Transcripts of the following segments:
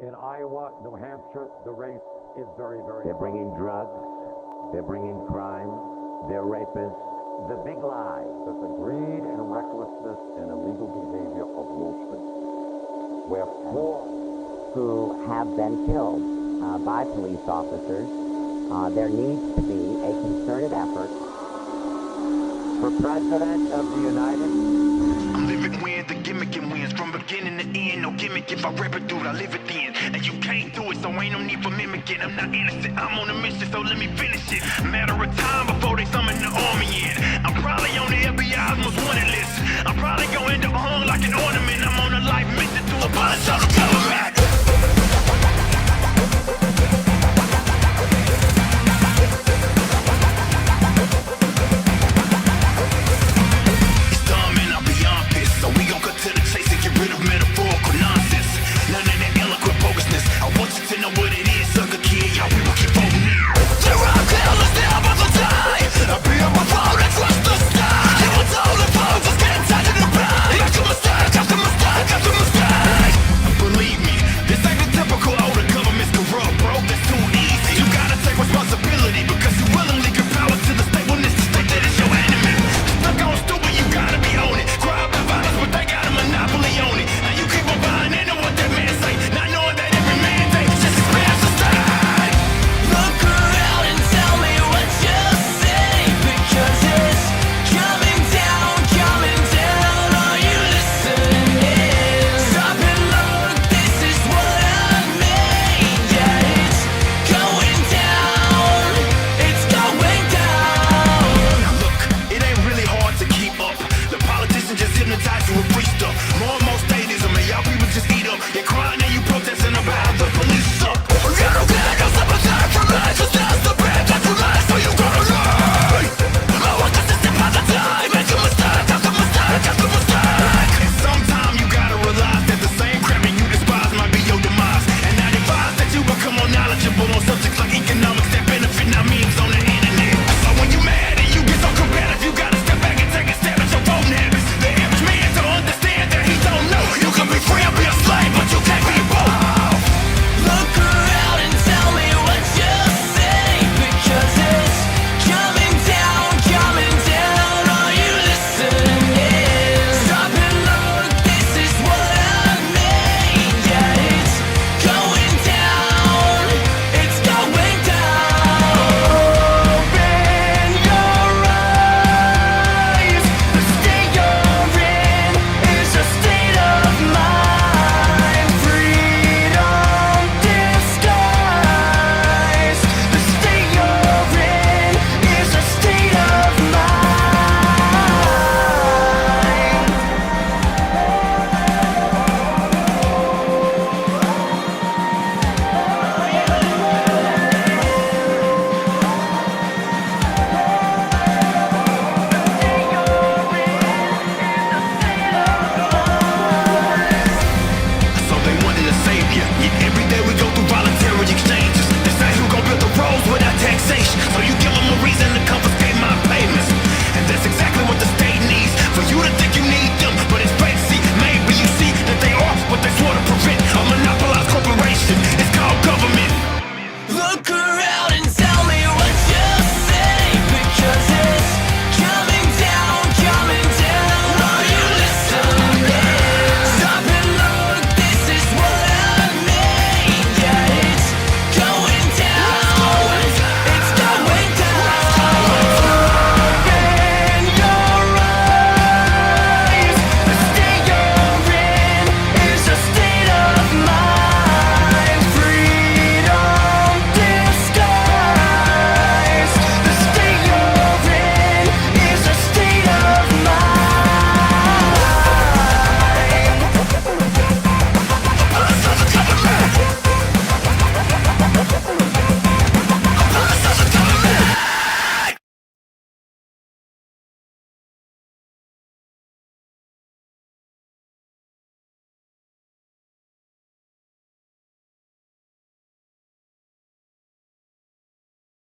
In Iowa, New Hampshire, the race is very, very They're bringing drugs, they're bringing crime, they're rapists. The big lie. that the greed and recklessness and illegal behavior of Wall Street, where poor who have been killed by police officers. There needs to be a concerted effort. For President of the United I'm living wins, the gimmick and wins from beginning to end. No gimmick, if I rap it, dude, I live it then. And you can't do it, so ain't no need for mimicking. I'm not innocent, I'm on a mission, so let me finish it. Matter of time before they summon the army in. I'm probably on the FBI's most wanted list. I'm probably gonna end up hung like an ornament. I'm on a life mission to abolish all the government.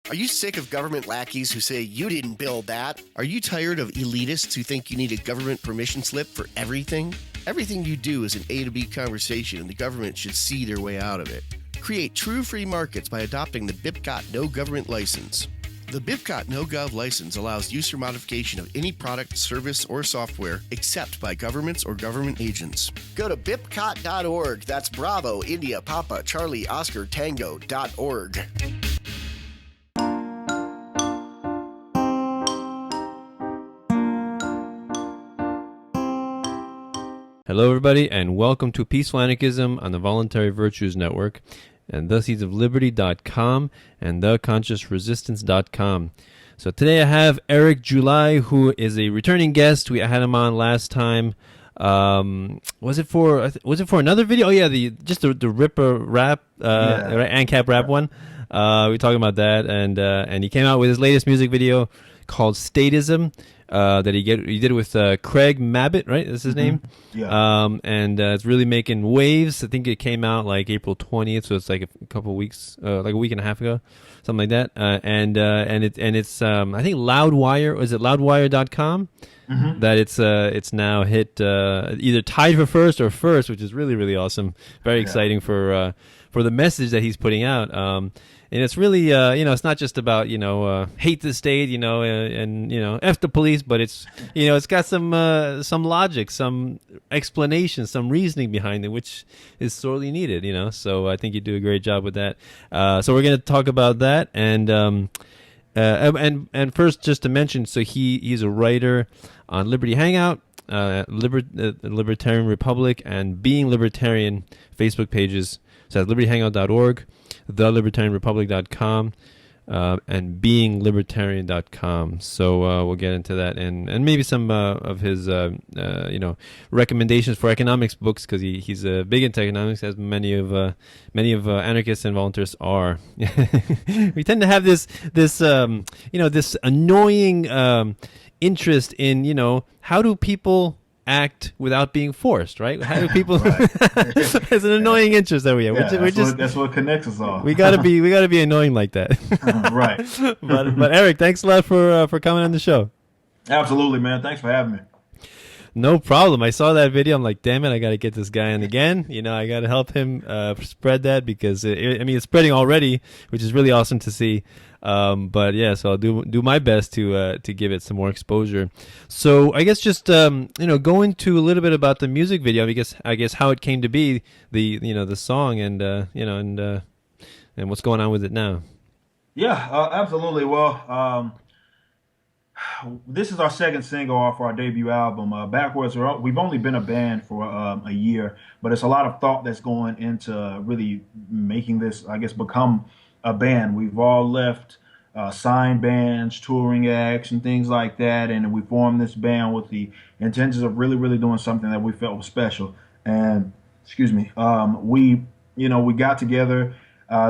Are you sick of government lackeys who say you didn't build that? Are you tired of elitists who think you need a government permission slip for everything? Everything you do is an A to B conversation, and the government should see their way out of it. Create true free markets by adopting the BIPCOT No Government License. The BIPCOT No Gov license allows use or modification of any product, service, or software except by governments or government agents. Go to bipcot.org. That's Bravo, India, Papa, Charlie, Oscar, Tango.org. Hello, everybody, and welcome to Peaceful Anarchism on the Voluntary Virtues Network, and theseedsofliberty.com and theconsciousresistance.com. So today I have Eric July, who is a returning guest. We had him on last time. Was it for another video? Oh yeah, the Ripper rap, ANCAP rap one. We were talking about that, and he came out with his latest music video called Statism. That he did with Craig Mabbitt, right? That's his name. Yeah. And it's really making waves. I think it came out like April 20th, so it's like a couple of weeks, like a week and a half ago, something like that. And it's I think Loudwire, is it loudwire.com? Mm-hmm. That it's now hit either tied for first or first, which is really, really awesome. Very exciting for the message that he's putting out. And it's really, it's not just about, hate the state, and F the police, but it's, it's got some logic, some explanation, some reasoning behind it, which is sorely needed, So I think you do a great job with that. So we're going to talk about that. And first, just to mention, so he's a writer on Liberty Hangout, Libertarian Republic, and Being Libertarian Facebook pages. So that's libertyhangout.org, thelibertarianrepublic.com, and beinglibertarian.com. So we'll get into that and maybe some of his recommendations for economics books, because he's big into economics, as many of anarchists and volunteers are. We tend to have this annoying interest in how do people act without being forced, right? How do people? It's an annoying interest that we have. That's what connects us all. we gotta be annoying like that, right? But Eric, thanks a lot for coming on the show. Absolutely, man. Thanks for having me. No problem. I saw that video. I'm like, damn it, I got to get this guy on again. I got to help him spread that, because it's spreading already, which is really awesome to see. But yeah, so I'll do my best to give it some more exposure. So I guess just go into a little bit about the music video. I guess how it came to be, the song, and and what's going on with it now. Yeah, absolutely. Well, this is our second single off our debut album. Backwards, we've only been a band for a year, but it's a lot of thought that's going into really making this, I guess, become a band. We've all left signed bands, touring acts, and things like that, and we formed this band with the intentions of really, really doing something that we felt was special. And we got together.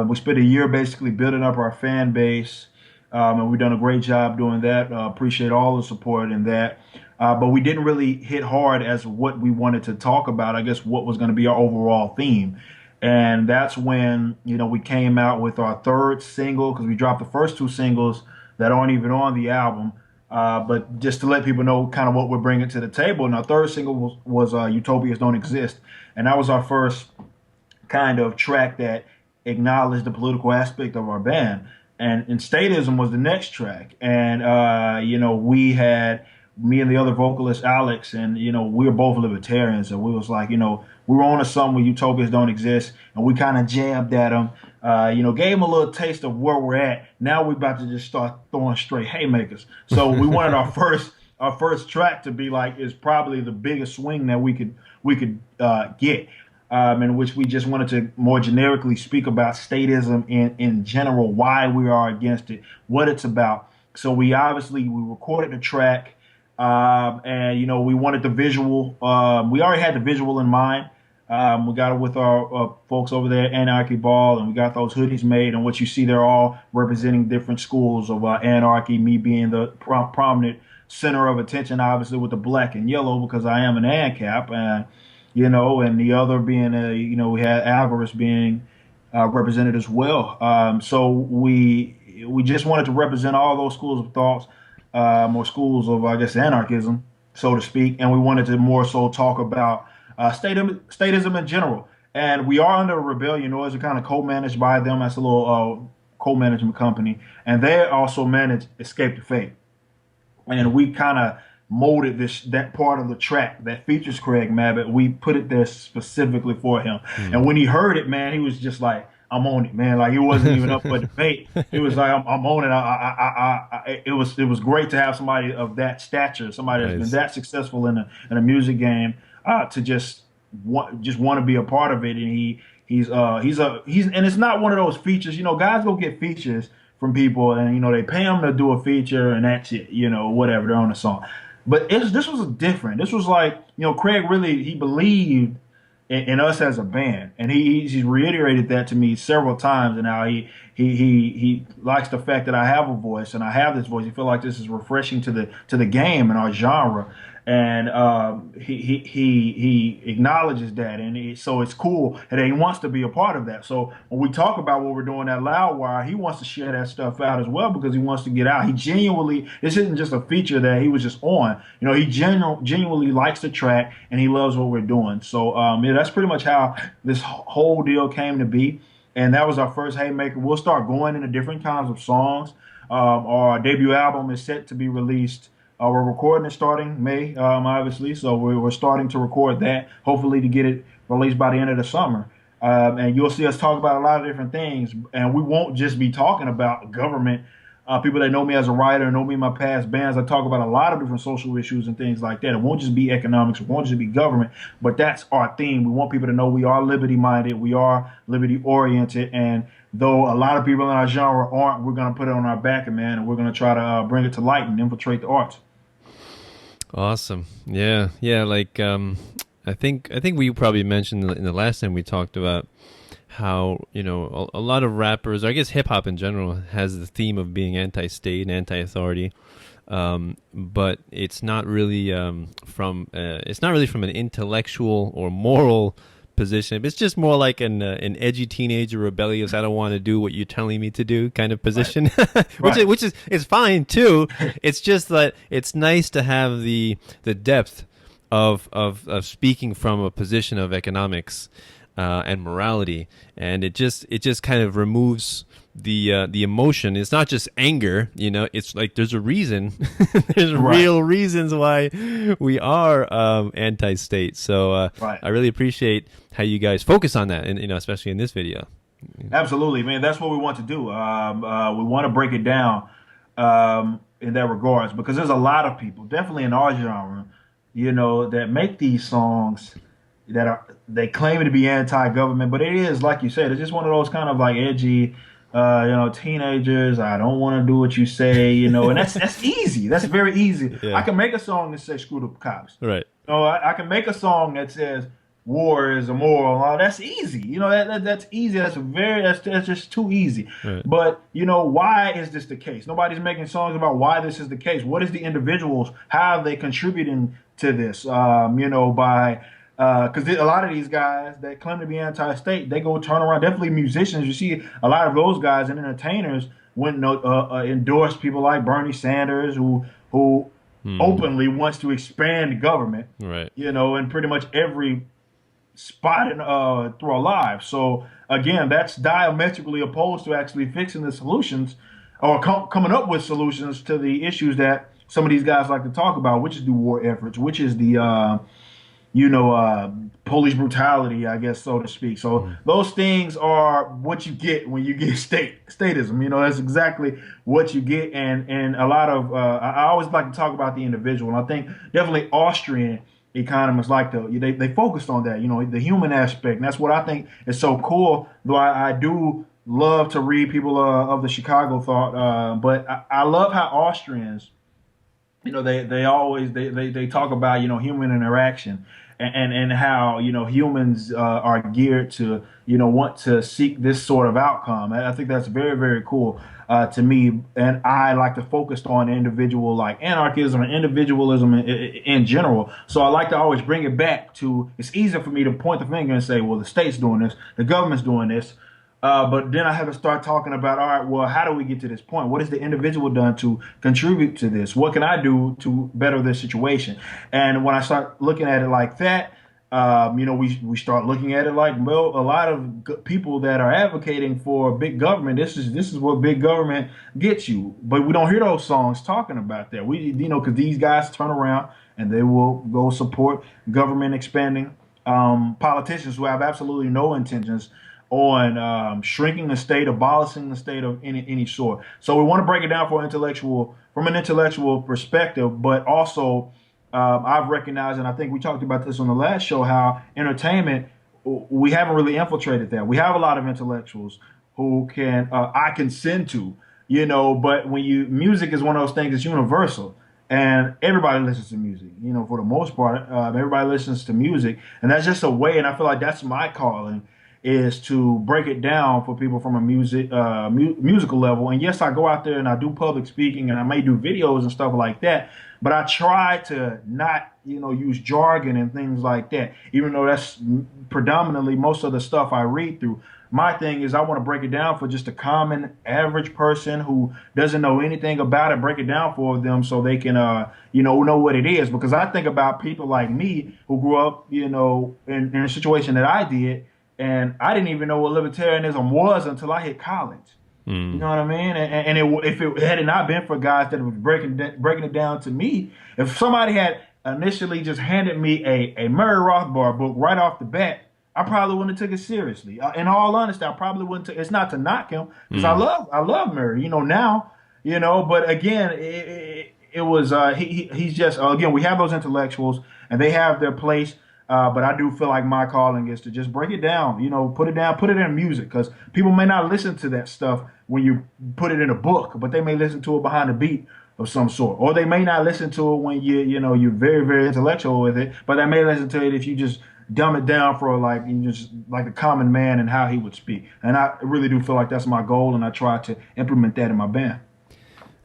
We spent a year basically building up our fan base. And we've done a great job doing that. Appreciate all the support in that. But we didn't really hit hard as what we wanted to talk about, I guess, what was going to be our overall theme. And that's when, we came out with our third single, because we dropped the first two singles that aren't even on the album. But just to let people know kind of what we're bringing to the table. And our third single was Utopias Don't Exist. And that was our first kind of track that acknowledged the political aspect of our band. And Statism was the next track. And, we had me and the other vocalist, Alex, and, we were both libertarians. So we was like, we were on a song where Utopias Don't Exist, and we kind of jabbed at them, gave them a little taste of where we're at. Now we're about to just start throwing straight haymakers. So we wanted our first track to be like, is probably the biggest swing that we could get. In which we just wanted to more generically speak about statism in general, why we are against it, what it's about. So we recorded the track, and we wanted the visual. We already had the visual in mind. We got it with our folks over there at Anarchy Ball, and we got those hoodies made. And what you see, they're all representing different schools of anarchy. Me being the prominent center of attention, obviously with the black and yellow, because I am an ANCAP, and the other being, we had Alvarez being represented as well. So we we just wanted to represent all those schools of thoughts, more schools of, I guess, anarchism, so to speak, and we wanted to more so talk about statism in general. And we are under a rebellion noise. We're kind of co-managed by them. That's a little co-management company, and they also manage Escape to Fate. And we kind of molded that part of the track that features Craig Mabbitt. We put it there specifically for him. And when he heard it, man, he was just like, I'm on it, man. Like, he wasn't even up for debate. He was like, I'm on it. It was great to have somebody of that stature, somebody that's been that successful in a music game, to just want to be a part of it. And he's and it's not one of those features. You know, guys go get features from people, and, you know, they pay them to do a feature, and that's it. You know, whatever, they're on a song. But this was different. This was like, you know, Craig really, he believed in us as a band, and he's reiterated that to me several times. And now he likes the fact that I have a voice, and I have this voice. He feels like this is refreshing to the game and our genre. And he acknowledges that, and so it's cool that he wants to be a part of that. So when we talk about what we're doing at Loudwire, he wants to share that stuff out as well, because he wants to get out. He genuinely, this isn't just a feature that he was just on. You know, he genuinely likes the track, and he loves what we're doing. So yeah, that's pretty much how this whole deal came to be. And that was our first Haymaker. We'll start going into different kinds of songs. Our debut album is set to be released. We're recording it starting May, obviously, so we're starting to record that, hopefully to get it released by the end of the summer. And you'll see us talk about a lot of different things, and we won't just be talking about government. People that know me as a writer, know me in my past bands, I talk about a lot of different social issues and things like that. It won't just be economics, it won't just be government, but that's our theme. We want people to know we are liberty-minded, we are liberty-oriented, and though a lot of people in our genre aren't, we're going to put it on our back, man, and we're going to try to bring it to light and infiltrate the arts. Awesome. Yeah. Like, I think we probably mentioned in the last time we talked about how, you know, a lot of rappers, or I guess hip hop in general, has the theme of being anti-state and anti-authority. But it's not really from an intellectual or moral position. It's just more like an edgy teenager, rebellious, I don't want to do what you're telling me to do kind of position, right. which is it's fine too. It's just that it's nice to have the depth of speaking from a position of economics and morality, and it just kind of removes the emotion. It's not just anger, you know, it's like there's a reason. There's real reasons why we are anti-state. So I really appreciate how you guys focus on that, and, you know, especially in this video. Absolutely, man. That's what we want to do. We want to break it down in that regards, because there's a lot of people, definitely in our genre, you know, that make these songs that they claim to be anti-government, but it is, like you said, it's just one of those kind of like edgy, you know, teenagers. I don't want to do what you say, you know, and that's easy. That's very easy. Yeah. I can make a song that says "screw the cops." Right. You know, I can make a song that says war is immoral. That's easy. You know, that's easy. That's just too easy. Right. But, you know, why is this the case? Nobody's making songs about why this is the case. What is the individuals? How are they contributing to this? You know, by because a lot of these guys that claim to be anti-state, they go turn around. Definitely musicians. You see a lot of those guys and entertainers went endorse people like Bernie Sanders, who openly wants to expand government. Right. You know, in pretty much every spot through our lives. So again, that's diametrically opposed to actually fixing the solutions or coming up with solutions to the issues that some of these guys like to talk about, which is the war efforts, which is the police brutality, I guess, so to speak. So those things are what you get when you get statism. You know, that's exactly what you get. And a lot of I always like to talk about the individual. And I think definitely Austrian economists like they focused on that, you know, the human aspect. And that's what I think is so cool. Though I do love to read people of the Chicago thought, but I love how Austrians, you know, they always talk about, you know, human interaction and how, you know, humans are geared to, you know, want to seek this sort of outcome. I think that's very, very cool to me. And I like to focus on individual, like anarchism and individualism in general. So I like to always bring it back to, it's easier for me to point the finger and say, well, the state's doing this, the government's doing this. But then I have to start talking about, all right, well, how do we get to this point? What has the individual done to contribute to this? What can I do to better this situation? And when I start looking at it like that, we start looking at it like, well, a lot of people that are advocating for big government, this is what big government gets you. But we don't hear those songs talking about that. Because these guys turn around and they will go support government expanding politicians who have absolutely no intentions on shrinking the state, abolishing the state of any sort. So we want to break it down from an intellectual perspective, but also I've recognized, and I think we talked about this on the last show, how entertainment, we haven't really infiltrated that. We have a lot of intellectuals who I can send to, but music is one of those things that's universal. And everybody listens to music, for the most part, everybody listens to music. And that's just a way, and I feel like that's my calling, is to break it down for people from a musical level. And yes, I go out there and I do public speaking and I may do videos and stuff like that, but I try to not, use jargon and things like that, even though that's predominantly most of the stuff I read through. My thing is I want to break it down for just a common average person who doesn't know anything about it, break it down for them so they can, know what it is. Because I think about people like me who grew up, in a situation that I did, and I didn't even know what libertarianism was until I hit college. You know what I mean? And if it had not been for guys that was breaking it down to me, if somebody had initially just handed me a Murray Rothbard book right off the bat, I probably wouldn't have took it seriously. In all honesty, I probably wouldn't. It's not to knock him, because I love Murray. Now. But again, it was he's just again, we have those intellectuals and they have their place. But I do feel like my calling is to just break it down, put it in music, because people may not listen to that stuff when you put it in a book, but they may listen to it behind a beat of some sort, or they may not listen to it when you're very, very intellectual with it, but they may listen to it if you just dumb it down for just like a common man and how he would speak. And I really do feel like that's my goal, and I try to implement that in my band.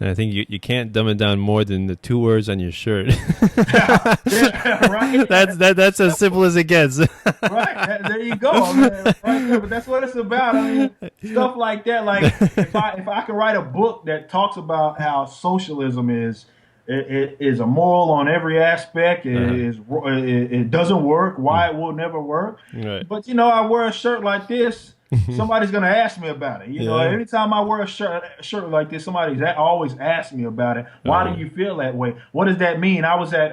And I think you can't dumb it down more than the 2 words on your shirt. Right. That's as simple as it gets. Right. There you go. Right there. But that's what it's about. I mean, stuff like that. Like if I could write a book that talks about how socialism is immoral on every aspect, it doesn't work, why it will never work. Right. But I wear a shirt like this, somebody's gonna ask me about it. Every time I wear a shirt like this, somebody's always asks me about it. Why do you feel that way? What does that mean? I was at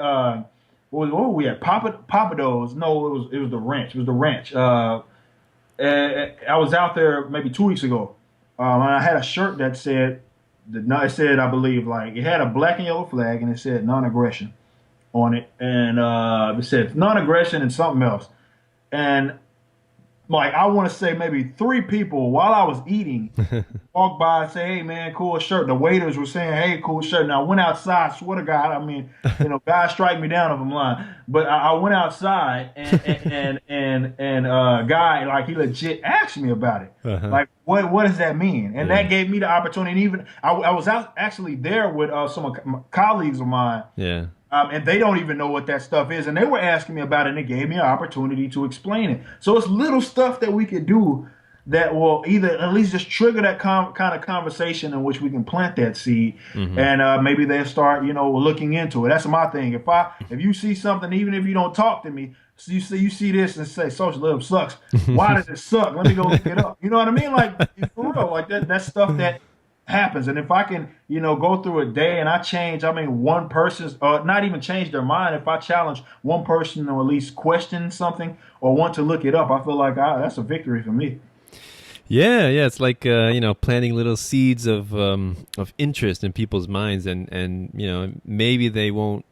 what were we at? Papados? No, it was the ranch. It was the ranch. I was out there maybe 2 weeks ago, and I had a shirt that said, I believe, like, it had a black and yellow flag and it said non-aggression on it, and it said non-aggression and something else, and like, I want to say maybe 3 people while I was eating walked by and say, "Hey man, cool shirt." The waiters were saying, "Hey, cool shirt." And I went outside, swear to God, I mean, guys strike me down if I'm lying. But I went outside and a guy, like, he legit asked me about it. Like, what does that mean? And that gave me the opportunity. And even I was out actually there with some of my colleagues of mine. Yeah. And they don't even know what that stuff is. And they were asking me about it, and it gave me an opportunity to explain it. So it's little stuff that we could do that will either at least just trigger that kind of conversation in which we can plant that seed. And maybe they'll start, looking into it. That's my thing. If you see something, even if you don't talk to me, so you see this and say socialism sucks. Why does it suck? Let me go look it up. You know what I mean? Like, for real, like that's stuff that happens. And if I can, go through a day and I change, one person's, or not even change their mind, if I challenge one person or at least question something or want to look it up, I feel like that's a victory for me. Yeah, it's like planting little seeds of interest in people's minds, and maybe they won't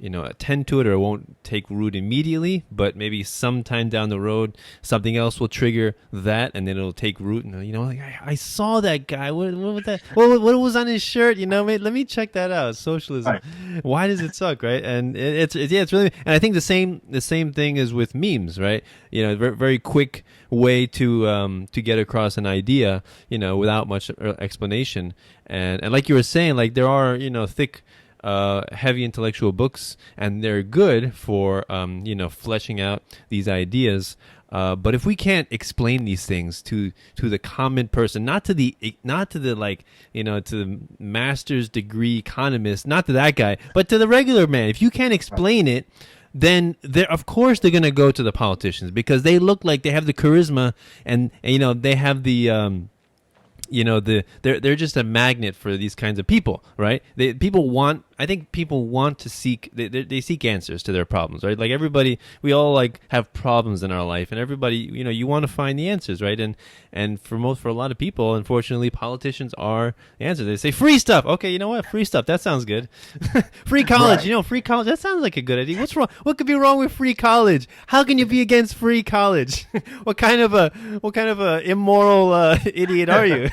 attend to it or won't take root immediately, but maybe sometime down the road something else will trigger that, and then it'll take root. And like, I saw that guy. What was that? What was on his shirt? Let me check that out. Socialism. Right. Why does it suck? Right? And it's really. And I think the same thing is with memes. Right? Very, very quick way to get across an idea. Without much explanation. And like you were saying, like, there are thick, heavy intellectual books, and they're good for fleshing out these ideas. But if we can't explain these things to the common person, not to the like, you know, to the master's degree economist, not to that guy, but to the regular man, if you can't explain it, then of course they're going to go to the politicians, because they look like they have the charisma, and you know, they have the you know, they're just a magnet for these kinds of people, right? I think people want to seek, they seek answers to their problems, right? Like everybody, we all like have problems in our life, and everybody, you know, you want to find the answers, right? And for a lot of people, unfortunately, politicians are the answer. They say free stuff. Okay, you know what? Free stuff. That sounds good. Free college. Right. You know, free college. That sounds like a good idea. What's wrong? What could be wrong with free college? How can you be against free college? What kind of a immoral idiot are you?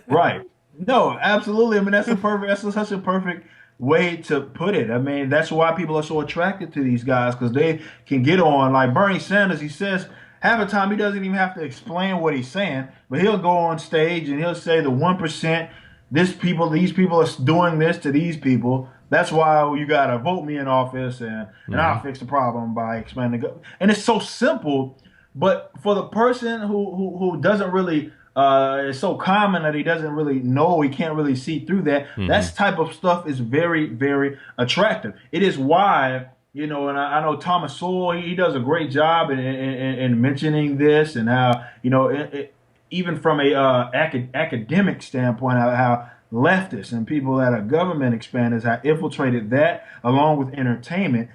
Right. No, absolutely. I mean, that's such a perfect way to put it. I mean, that's why people are so attracted to these guys, because they can get on. Like Bernie Sanders, he says half the time he doesn't even have to explain what he's saying, but he'll go on stage and he'll say the 1%, these people are doing this to these people. That's why you got to vote me in office, and I'll fix the problem by expanding the government. And it's so simple, but for the person who doesn't really, it's so common that he doesn't really know, he can't really see through that. That type of stuff is very, very attractive. It is why, you know, and I know Thomas Sowell, he does a great job in mentioning this, and how, you know, even from a academic standpoint, how leftists and people that are government expanders have infiltrated that, along with entertainment,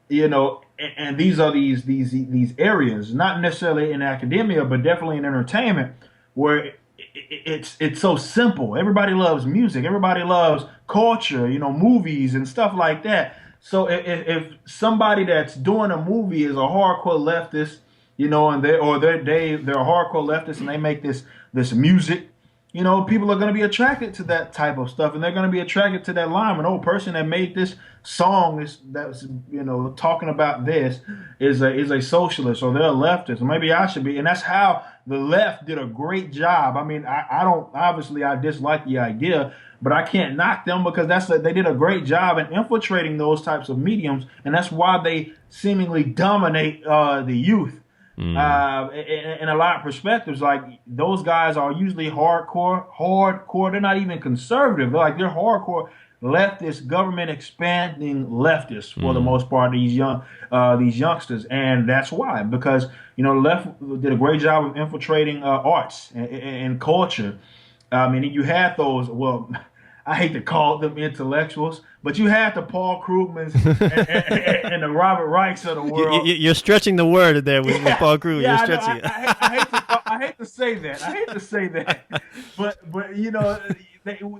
you know. And these are these areas, not necessarily in academia, but definitely in entertainment, where it's so simple. Everybody loves music. Everybody loves culture, you know, movies and stuff like that. So if somebody that's doing a movie is a hardcore leftist, you know, and they're a hardcore leftist, and they make this music, you know, people are going to be attracted to that type of stuff, and they're going to be attracted to that line. An old person that made this song that's, you know, talking about this is a socialist, or they're a leftist, or maybe I should be. And that's how the left did a great job. I mean, I dislike the idea, but I can't knock them, because they did a great job in infiltrating those types of mediums, and that's why they seemingly dominate the youth. In a lot of perspectives, like, those guys are usually hardcore. They're not even conservative. They're hardcore leftist, government expanding leftists for the most part. These youngsters, and that's why, because, you know, the left did a great job of infiltrating arts and culture. I mean, you had those. Well, I hate to call them intellectuals, but you had the Paul Krugmans and the Robert Reichs of the world. You're stretching the word there with Paul Krugman. Yeah, you're stretching it. I hate to say that. But you know,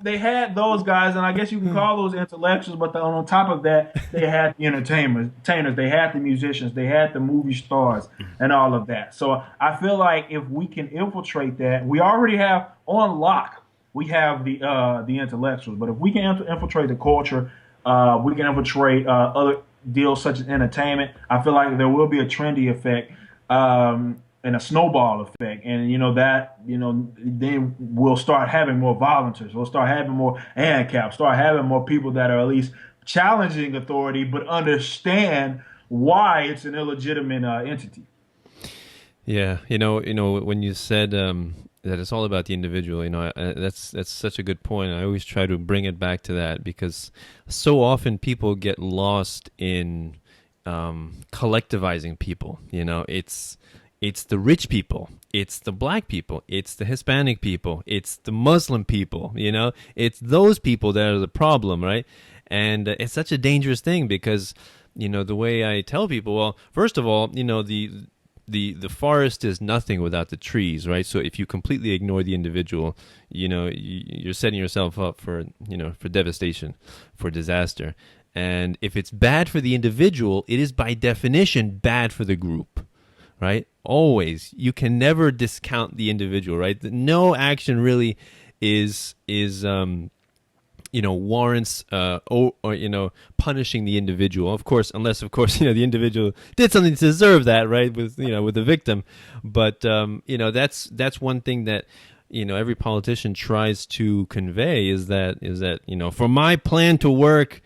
they had those guys, and I guess you can call those intellectuals. But on top of that, they had the entertainers, they had the musicians, they had the movie stars, and all of that. So I feel like if we can infiltrate that, we already have on lock. We have the intellectuals, but if we can infiltrate the culture, we can infiltrate other deals such as entertainment. I feel like there will be a trendy effect and a snowball effect, and then we'll start having more volunteers. We'll start having more ANCAP, start having more people that are at least challenging authority, but understand why it's an illegitimate entity. Yeah, you know, when you said that it's all about the individual, you know, that's such a good point. I always try to bring it back to that, because so often people get lost in collectivizing people. You know, it's the rich people, it's the black people, it's the Hispanic people, it's the Muslim people. You know, it's those people that are the problem, right? And it's such a dangerous thing, because, you know, the way I tell people, well, first of all, you know, the forest is nothing without the trees, right? So if you completely ignore the individual, you know, you're setting yourself up for devastation, for disaster. And if it's bad for the individual, it is by definition bad for the group, right? Always. You can never discount the individual, right? No action really is warrants punishing the individual. Of course, unless the individual did something to deserve that, right? With the victim. But that's one thing that every politician tries to convey is that for my plan to work,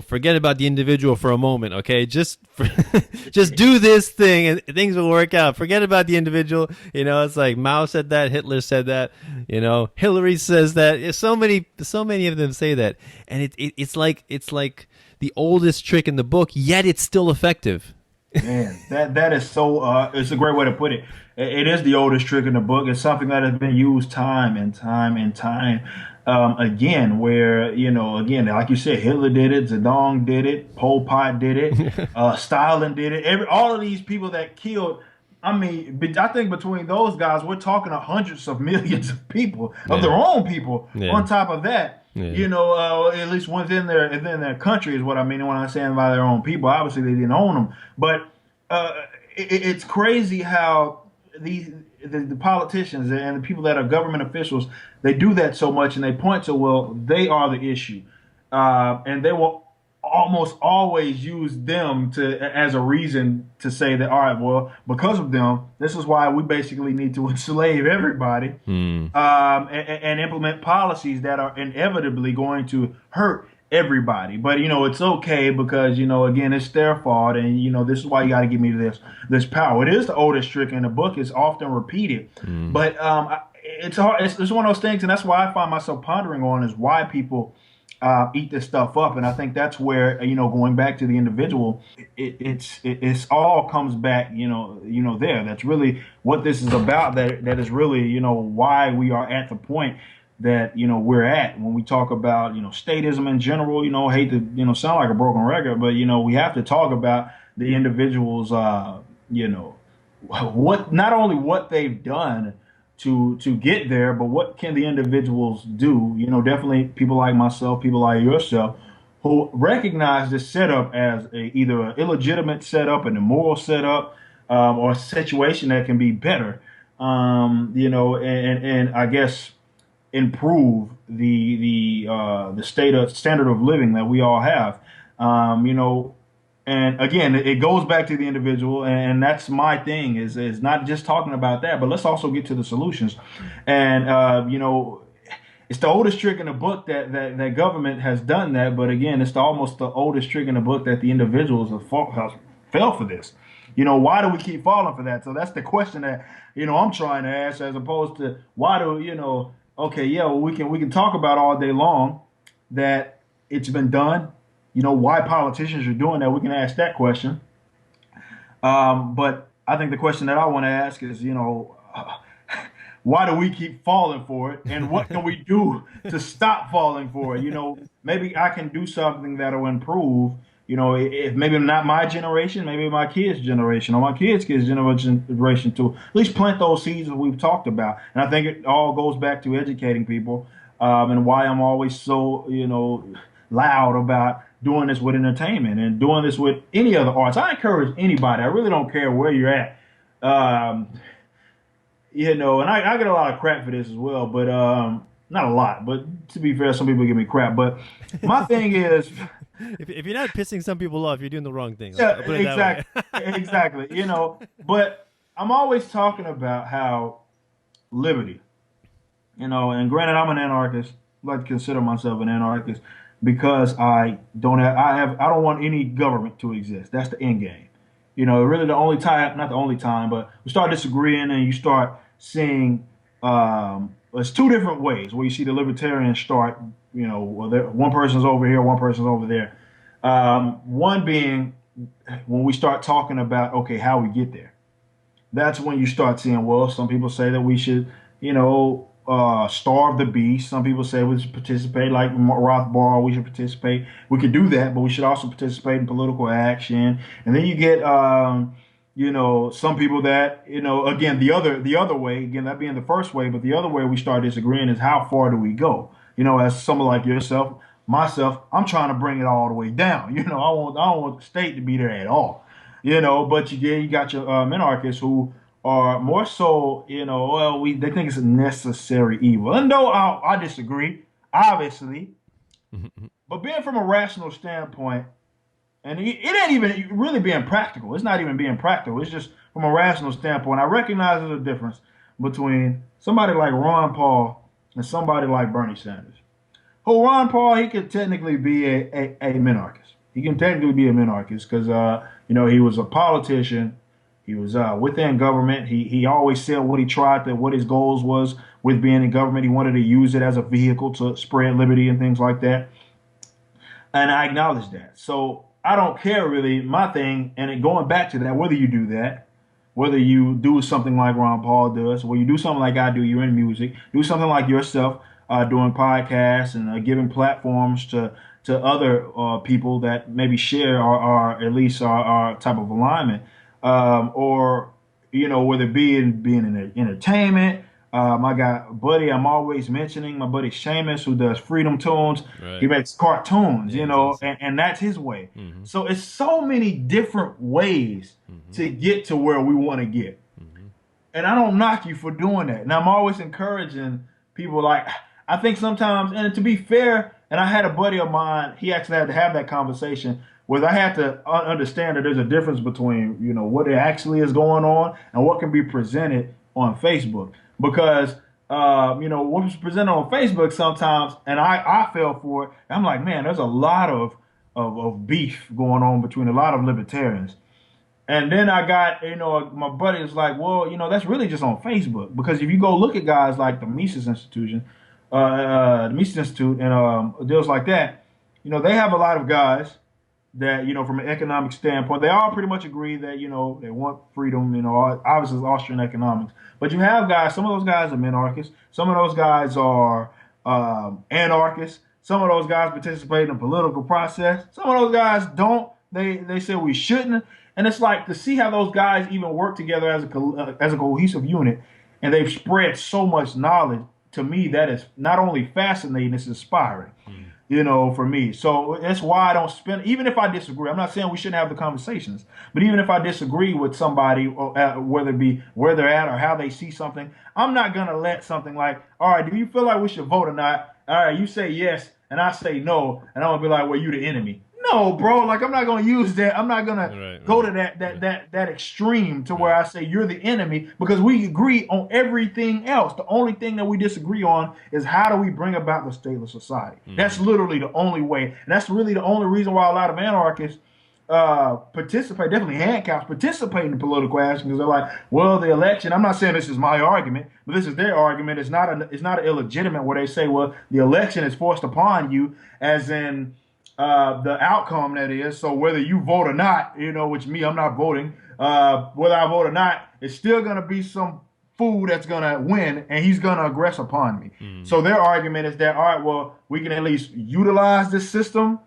forget about the individual for a moment, okay? Just do this thing and things will work out. Forget about the individual. It's like Mao said that, Hitler said that, Hillary says that. So many of them say that, and it's like the oldest trick in the book, yet it's still effective. Man, that is so. It's a great way to put it. It is the oldest trick in the book. It's something that has been used time and time and time again. Where again, like you said, Hitler did it, Zedong did it, Pol Pot did it, Stalin did it. All of these people that killed. I mean, I think between those guys, we're talking of hundreds of millions of people, of their own people. On top of that. At least within their country is what I mean when I'm saying by their own people. Obviously, they didn't own them, but it's crazy how the politicians and the people that are government officials, they do that so much, and they point to, well, they are the issue, and they will almost always use them as a reason to say that, all right, well, because of them, this is why we basically need to enslave everybody and implement policies that are inevitably going to hurt everybody. But, it's okay because, again, it's their fault. And, this is why you got to give me this power. It is the oldest trick in the book. It's often repeated. But it's hard. It's one of those things. And that's why I find myself pondering on is why people eat this stuff up. And I think that's where, going back to the individual, it's all comes back, there. That's really what this is about. That is really, why we are at the point that, we're at when we talk about, statism in general. Hate to, sound like a broken record, but, we have to talk about the individuals, what, not only what they've done to get there, but what can the individuals do? Definitely people like myself, people like yourself, who recognize this setup as either an illegitimate setup, an immoral setup, or a situation that can be better. And I guess improve the standard of living that we all have. And again, it goes back to the individual, and that's my thing is not just talking about that, but let's also get to the solutions. And it's the oldest trick in the book that government has done that, but again, it's almost the oldest trick in the book that the individuals have fell for this. Why do we keep falling for that? So that's the question that I'm trying to ask, as opposed to why do okay, yeah, well, we can talk about all day long that it's been done. Why politicians are doing that, we can ask that question. But I think the question that I want to ask is, why do we keep falling for it? And what can we do to stop falling for it? Maybe I can do something that will improve, if maybe not my generation, maybe my kids' generation or my kids' generation to at least plant those seeds that we've talked about. And I think it all goes back to educating people and why I'm always so, loud about doing this with entertainment and doing this with any other arts. I encourage anybody. I really don't care where you're at. And I get a lot of crap for this as well, but not a lot. But to be fair, some people give me crap. But my thing is, if you're not pissing some people off, you're doing the wrong thing. Yeah, exactly. But I'm always talking about how liberty, and granted, I'm an anarchist. I like to consider myself an anarchist, because I don't want any government to exist. That's the end game. Really the only time, not the only time, but we start disagreeing and you start seeing, there's two different ways where you see the libertarians start, one person's over here, one person's over there. One being when we start talking about, okay, how we get there. That's when you start seeing, well, some people say that we should, starve the beast. Some people say we should participate, like Rothbard, we should participate. We could do that, but we should also participate in political action. And then you get, some people that, again, the other way, again, that being the first way, but the other way we start disagreeing is how far do we go? As someone like yourself, myself, I'm trying to bring it all the way down. I don't want the state to be there at all. But you got your anarchists who are more so, they think it's a necessary evil. And though I disagree, obviously, but being from a rational standpoint, and it ain't even really being practical. It's not even being practical. It's just from a rational standpoint. I recognize there's a difference between somebody like Ron Paul and somebody like Bernie Sanders, Oh, Ron Paul, he could technically be a minarchist. He can technically be a minarchist because, he was a politician. He was within government. He always said what his goals was with being in government. He wanted to use it as a vehicle to spread liberty and things like that. And I acknowledge that. So I don't care really. My thing, and going back to that, whether you do that, whether you do something like Ron Paul does, or you do something like I do, you're in music, do something like yourself, doing podcasts and giving platforms to other people that maybe share or at least our type of alignment, or whether it be being in entertainment. My guy, buddy, I'm always mentioning my buddy Seamus, who does Freedom Tunes. Right. He makes cartoons, Yeah, awesome. and that's his way. Mm-hmm. So it's so many different ways to get to where we want to get. Mm-hmm. And I don't knock you for doing that. And I'm always encouraging people. Like, I think sometimes, and to be fair, and I had a buddy of mine, he actually had to have that conversation where I had to understand that there's a difference between, what actually is going on and what can be presented on Facebook. Because, what was presented on Facebook sometimes, and I fell for it. I'm like, man, there's a lot of beef going on between a lot of libertarians. And then I got, my buddy was like, well, that's really just on Facebook. Because if you go look at guys like the Mises Institute, and deals like that, they have a lot of guys that, from an economic standpoint, they all pretty much agree that, they want freedom, obviously it's Austrian economics. But you have guys, some of those guys are minarchists, some of those guys are anarchists, some of those guys participate in the political process, some of those guys don't. They say we shouldn't. And it's like to see how those guys even work together as a cohesive unit, and they've spread so much knowledge. To me, that is not only fascinating, it's inspiring. For me. So that's why I don't spend, even if I disagree, I'm not saying we shouldn't have the conversations, but even if I disagree with somebody, whether it be where they're at or how they see something, I'm not going to let something like, all right, do you feel like we should vote or not? All right, you say yes, and I say no, and I'm going to be like, well, you the enemy. No, bro, like I'm not going to use that. I'm not going to go to that extreme to where I say you're the enemy, because we agree on everything else. The only thing that we disagree on is how do we bring about the stateless society. That's literally the only way. And that's really the only reason why a lot of anarchists participate, definitely handcaps, participate in the political action, because they're like, well, the election, I'm not saying this is my argument, but this is their argument. It's not an illegitimate where they say, well, the election is forced upon you, as in the outcome that is. So whether you vote or not, which me, I'm not voting, whether I vote or not, it's still going to be some fool that's going to win, and he's going to aggress upon me. So their argument is that, all right, well, we can at least utilize this system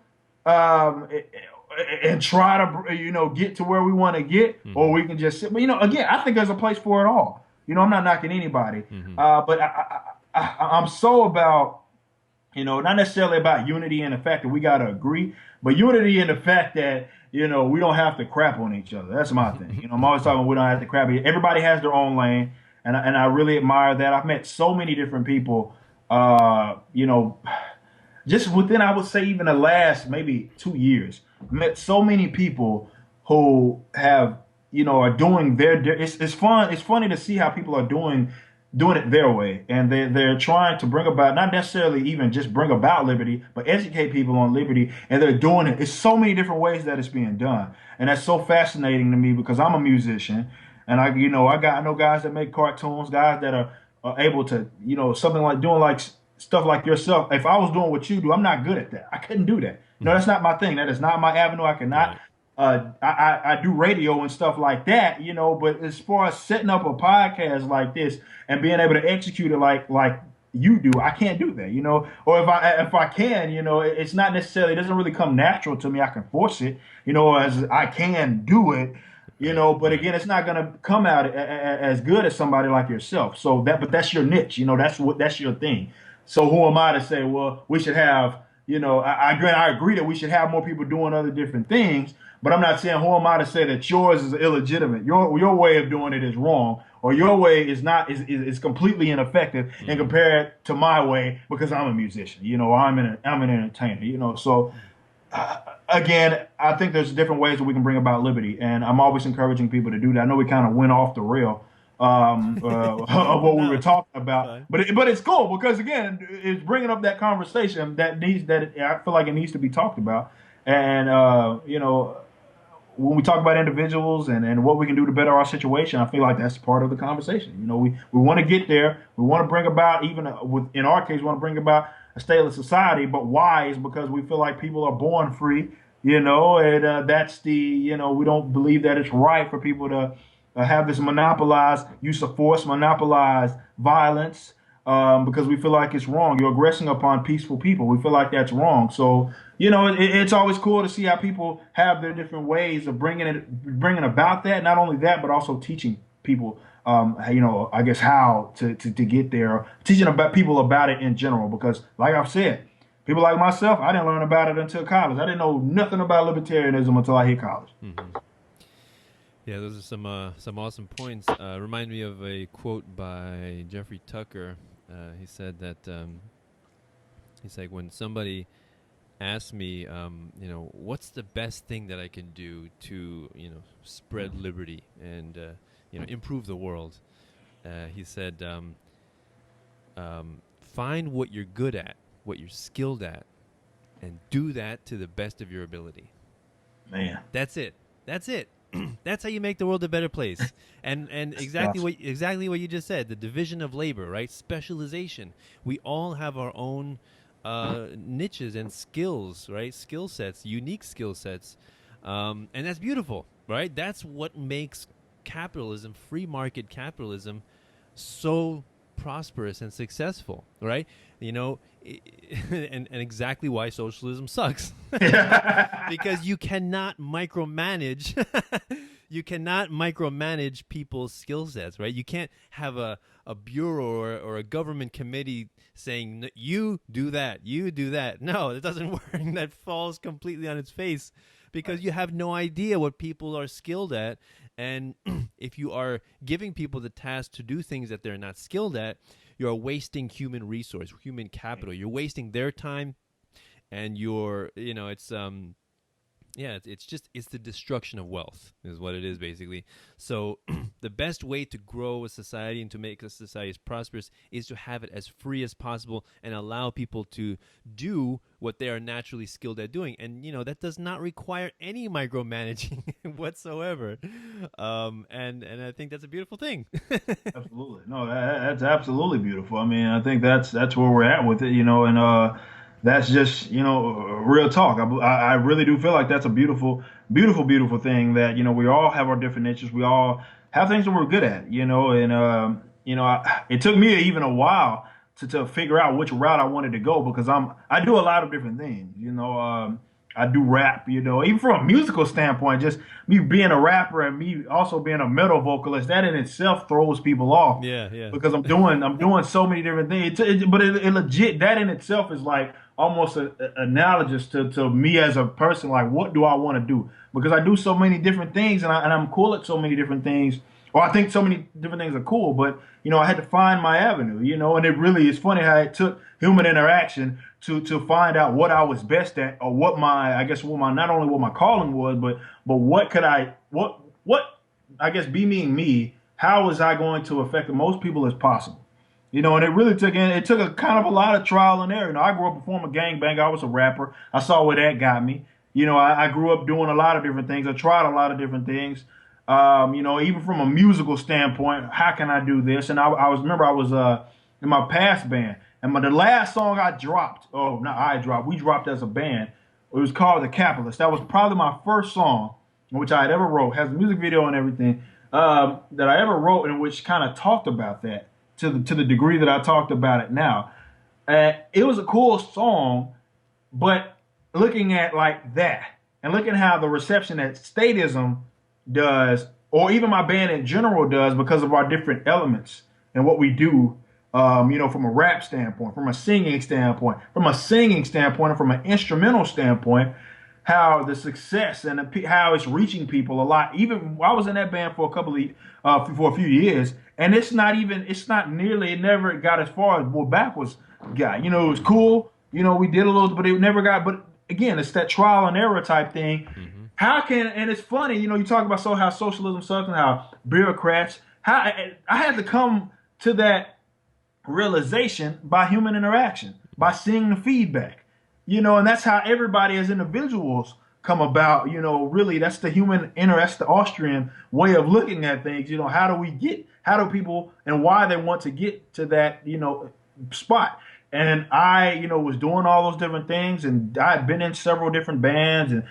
and try to, get to where we want to get, or we can just sit. But, again, I think there's a place for it all. I'm not knocking anybody, but I'm so about, not necessarily about unity and the fact that we got to agree, but unity in the fact that, we don't have to crap on each other. That's my thing. I'm always talking, we don't have to crap. Everybody has their own lane, and I really admire that. I've met so many different people, just within, I would say, even the last maybe 2 years, met so many people who have, are doing it's fun. It's funny to see how people are doing it their way, and they're trying to bring about, not necessarily even just bring about liberty, but educate people on liberty, and they're doing it. It's so many different ways that it's being done, and that's so fascinating to me, because I'm a musician, and I know guys that make cartoons, guys that are able to, something like doing like stuff like yourself. If I was doing what you do, I'm not good at that. I couldn't do that. That's not my thing. That is not my avenue. I cannot. I do radio and stuff like that, but as far as setting up a podcast like this and being able to execute it like you do, I can't do that, or if I can, it's not necessarily, it doesn't really come natural to me. I can force it, as I can do it, but again, it's not going to come out as good as somebody like yourself. So but that's your niche, that's your thing. So who am I to say, well, we should have, I agree that we should have more people doing other different things. But I'm not saying, who am I to say that yours is illegitimate? Your way of doing it is wrong, or your way is completely ineffective, and compared to my way, because I'm a musician. I'm an entertainer. So again, I think there's different ways that we can bring about liberty, and I'm always encouraging people to do that. I know we kind of went off the rail of what we were No, talking about. fine. But it's cool because again, it's bringing up that conversation I feel like it needs to be talked about. And when we talk about individuals and what we can do to better our situation, I feel like that's part of the conversation. We want to get there. We want to bring about, even in our case, we want to bring about a stateless society. But why is because we feel like people are born free, and that's we don't believe that it's right for people to have this monopolized use of force, monopolized violence, because we feel like it's wrong. You're aggressing upon peaceful people. We feel like that's wrong. So, it's always cool to see how people have their different ways of bringing about that. Not only that, but also teaching people, I guess how to get there, teaching about people about it in general. Because, like I've said, people like myself, I didn't learn about it until college. I didn't know nothing about libertarianism until I hit college. Mm-hmm. Yeah, those are some awesome points. Remind me of a quote by Jeffrey Tucker. He said that he's like, when somebody asks me, what's the best thing that I can do to, spread liberty and improve the world? He said, find what you're good at, what you're skilled at, and do that to the best of your ability. Man, that's it. That's how you make the world a better place. And exactly what you just said, the division of labor, right? Specialization. We all have our own niches and skills, right? Skill sets, unique skill sets. And that's beautiful, right? That's what makes capitalism, free market capitalism, so prosperous and successful, right? And exactly why socialism sucks. Because you cannot micromanage people's skill sets, right? You can't have a bureau or a government committee saying, you do that. No, it doesn't work. That falls completely on its face because you have no idea what people are skilled at. And if you are giving people the task to do things that they're not skilled at, you're wasting human resource, human capital. You're wasting their time, and it's the destruction of wealth is what it is basically. So the best way to grow a society and to make a society as prosperous is to have it as free as possible and allow people to do what they are naturally skilled at doing. And that does not require any micromanaging whatsoever. And I think that's a beautiful thing. Absolutely. No, that's absolutely beautiful. I mean, I think that's where we're at with it, and that's just, real talk. I really do feel like that's a beautiful, beautiful, beautiful thing that, we all have our different niches. We all have things that we're good at, and, it took me even a while to figure out which route I wanted to go because I do a lot of different things, I do rap, even from a musical standpoint, just me being a rapper and me also being a metal vocalist, that in itself throws people off. Yeah. Because I'm doing so many different things. But it legit, that in itself is like almost analogous to me as a person. Like, what do I want to do? Because I do so many different things and I'm cool at so many different things. Or I think so many different things are cool, but I had to find my avenue, and it really is funny how it took human interaction to find out what I was best at, or what not only what my calling was, but what could I being me, how was I going to affect the most people as possible? And it really took a kind of a lot of trial and error. I grew up a former gangbanger. I was a rapper. I saw where that got me. I grew up doing a lot of different things. I tried a lot of different things. Even from a musical standpoint, how can I do this? And I was in my past band, and the last song we dropped as a band. It was called The Capitalist. That was probably my first song, which I had ever wrote, has a music video and everything, that I ever wrote, and which kind of talked about that to the degree that I talked about it now. It was a cool song, but looking at like that, and looking how the reception that Statism does, or even my band in general does, because of our different elements and what we do, from a rap standpoint, from a singing standpoint, and from an instrumental standpoint, how the success and how it's reaching people a lot. Even I was in that band for a few years, and it never got as far as what Backwards got. It was cool. We did a little, but it never got. But again, it's that trial and error type thing. Mm-hmm. And it's funny, you talk about how socialism sucks and how bureaucrats How I had to come to that realization by human interaction, by seeing the feedback, and that's how everybody as individuals come about, really that's the that's the Austrian way of looking at things. How do people and why they want to get to that, spot. And I, was doing all those different things, and I'd been in several different bands, and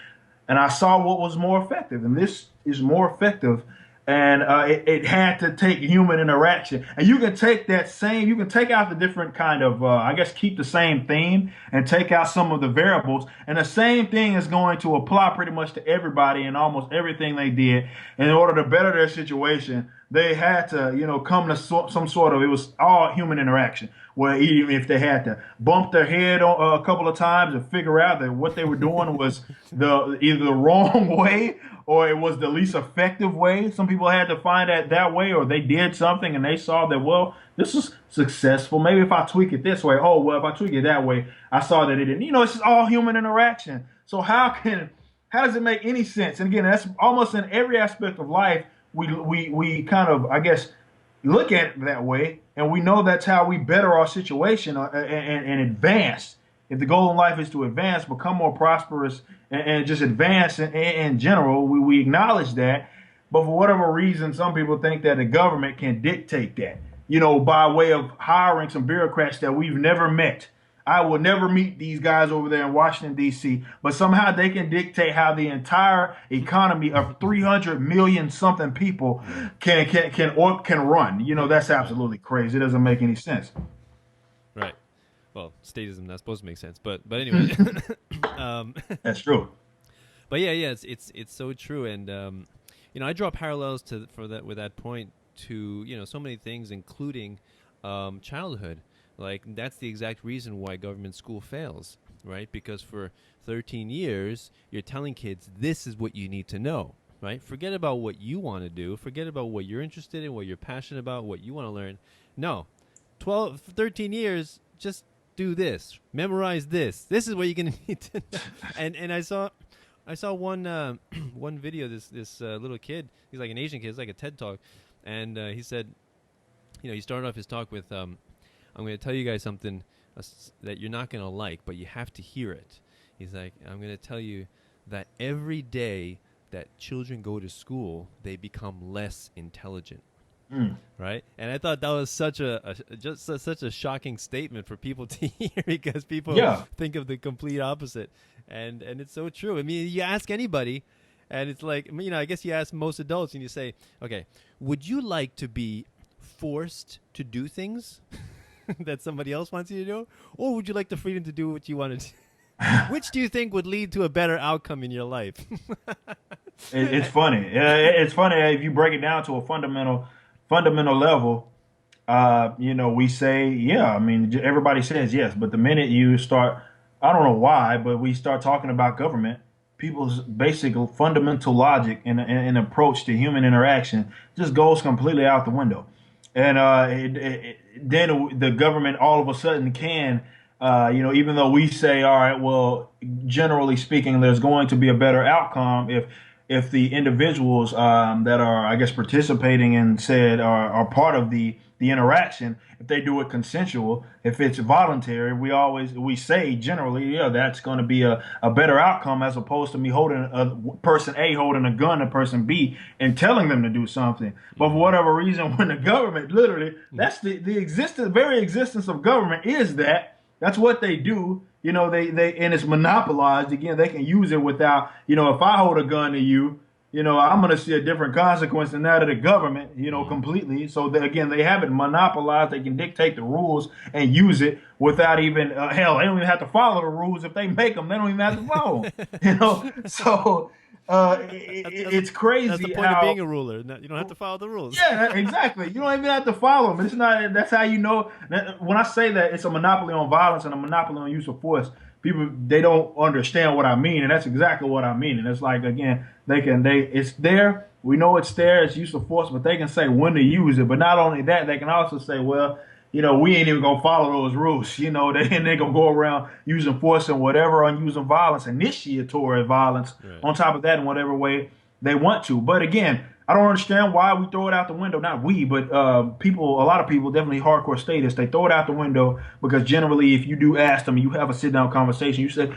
I saw what was more effective, and this is more effective. And it had to take human interaction. And you can take you can take out the different kind of, keep the same theme and take out some of the variables. And the same thing is going to apply pretty much to everybody and almost everything they did. In order to better their situation, they had to, come to some sort of, it was all human interaction. Where even if they had to bump their head a couple of times and figure out that what they were doing was either the wrong way or it was the least effective way. Some people had to find that way, or they did something and they saw that, well, this is successful. Maybe if I tweak it this way, if I tweak it that way, I saw that it didn't. It's just all human interaction. So how does it make any sense? And again, that's almost in every aspect of life. We kind of, look at it that way, and we know that's how we better our situation and advance. If the goal in life is to advance, become more prosperous, and just advance in general, we acknowledge that. But for whatever reason, some people think that the government can dictate that, by way of hiring some bureaucrats that we've never met. I will never meet these guys over there in Washington, D.C., but somehow they can dictate how the entire economy of 300 million something people can run. That's absolutely crazy. It doesn't make any sense. Right. Well, statism not supposed to make sense, but anyway. That's true. But yeah, it's so true, and I draw parallels with that point to so many things, including childhood. Like, that's the exact reason why government school fails, right? Because for 13 years, you're telling kids, this is what you need to know, right? Forget about what you want to do. Forget about what you're interested in, what you're passionate about, what you want to learn. No. 13 years, just do this. Memorize this. This is what you're going to need to know. And I saw one video, this little kid, he's like an Asian kid, it's like a TED Talk, and he said, he started off his talk with, I'm going to tell you guys something that you're not going to like, but you have to hear it. He's like, I'm going to tell you that every day that children go to school, they become less intelligent. Right? And I thought that was such a shocking statement for people to hear, because people think of the complete opposite. And it's so true. I mean, you ask anybody, and it's like, I guess you ask most adults, and you say, okay, would you like to be forced to do things that somebody else wants you to do, or would you like the freedom to do what you want to do? Which do you think would lead to a better outcome in your life? It's funny. It's funny if you break it down to a fundamental level. We say, everybody says yes, but the minute you start, I don't know why, but we start talking about government, people's basic fundamental logic and approach to human interaction just goes completely out the window. And then the government all of a sudden can, even though we say, all right, well, generally speaking, there's going to be a better outcome if the individuals that are, participating and are part of the interaction, if they do it consensual, if it's voluntary, we say generally, that's going to be a better outcome, as opposed to me holding person A holding a gun to person B and telling them to do something. But for whatever reason, when the government literally, that's the very existence of government is that's what they do. They and it's monopolized. Again, they can use it without, if I hold a gun to you, I'm going to see a different consequence than that of the government, completely. So again, they have it monopolized. They can dictate the rules and use it without even, hell, they don't even have to follow the rules. If they make them, they don't even have to follow them, So it's crazy. That's the point of being a ruler. You don't have to follow the rules. Yeah, exactly. You don't even have to follow them. It's not. That's how you know. When I say that it's a monopoly on violence and a monopoly on use of force, people, they don't understand what I mean, and that's exactly what I mean. And it's like, again, it's there. We know it's there. It's use of force, but they can say when to use it. But not only that, they can also say, well, we ain't even gonna follow those rules. They gonna go around using force and whatever, and using violence, initiatory violence, on top of that in whatever way they want to. But again, I don't understand why we throw it out the window. Not we, but people. A lot of people, definitely hardcore statists, they throw it out the window because generally, if you do ask them, you have a sit down conversation. You say,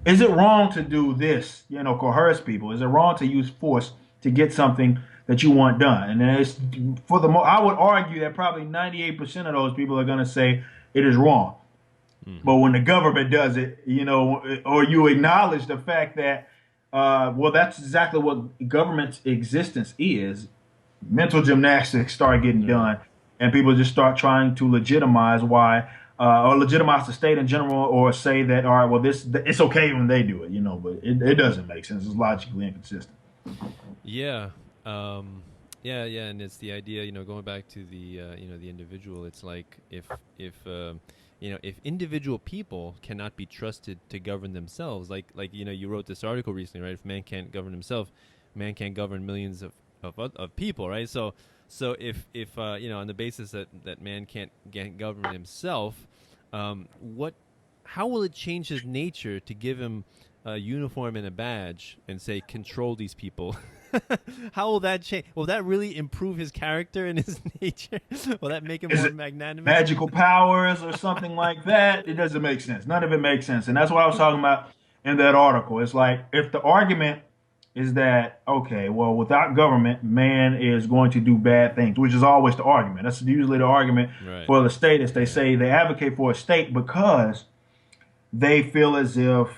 "Is it wrong to do this? You know, coerce people? Is it wrong to use force to get something that you want done?" And then it's for the I would argue that probably 98% of those people are going to say it is wrong. But when the government does it, you know, or you acknowledge the fact that, well, that's exactly what government's existence is. Mental gymnastics start getting done, and people just start trying to legitimize why, or legitimize the state in general, or say that, all right, well, it's okay when they do it, you know, but it doesn't make sense. It's logically inconsistent. Yeah. Yeah, and it's the idea, you know, going back to the, you know, the individual. It's like if you know, if individual people cannot be trusted to govern themselves, like you know, you wrote this article recently, right? If man can't govern himself, man can't govern millions of people, right? So if you know, on the basis that man can't govern himself, how will it change his nature to give him a uniform and a badge and say control these people? How will that change? Will that really improve his character and his nature? Will that make him more magnanimous? Magical powers or something like that? It doesn't make sense. None of it makes sense. And that's what I was talking about in that article. It's like, if the argument is that, okay, well, without government, man is going to do bad things, which is always the argument. That's usually the argument for the state, is they say they advocate for a state because they feel as if,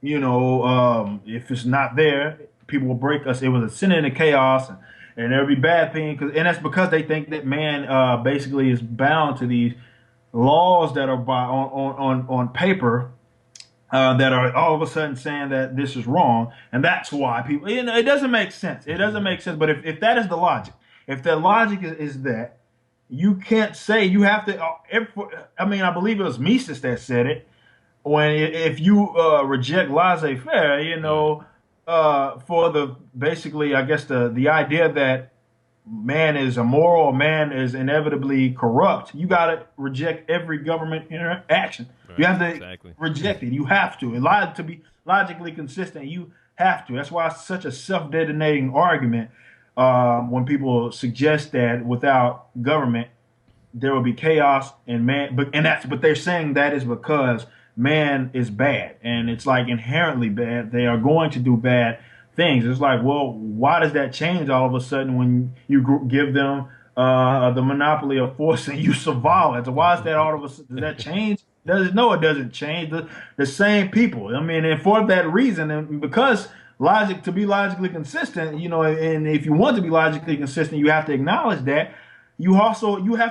you know, if it's not there, people will break us. It was a sin and chaos, and there'll be bad things. And that's because they think that man basically is bound to these laws that are on paper that are all of a sudden saying that this is wrong, and that's why people. You know, it doesn't make sense. It doesn't make sense. But if that is the logic, if the logic is that you can't say you have to. I mean, I believe it was Mises that said it. If you reject laissez-faire, you know. For the basically, I guess the idea that man is immoral, man is inevitably corrupt, you got to reject every government interaction. Right, you have to reject it. You have to. And to be logically consistent, you have to. That's why it's such a self-detonating argument when people suggest that without government there will be chaos and man. But they're saying that is because man is bad, and it's like inherently bad. They are going to do bad things. It's like, well, why does that change all of a sudden when you give them the monopoly of force and use of violence? Why is that all of a sudden? Does that change? No, it doesn't change. The same people. I mean, and for that reason, and because to be logically consistent, you know, and if you want to be logically consistent, you have to acknowledge that. You have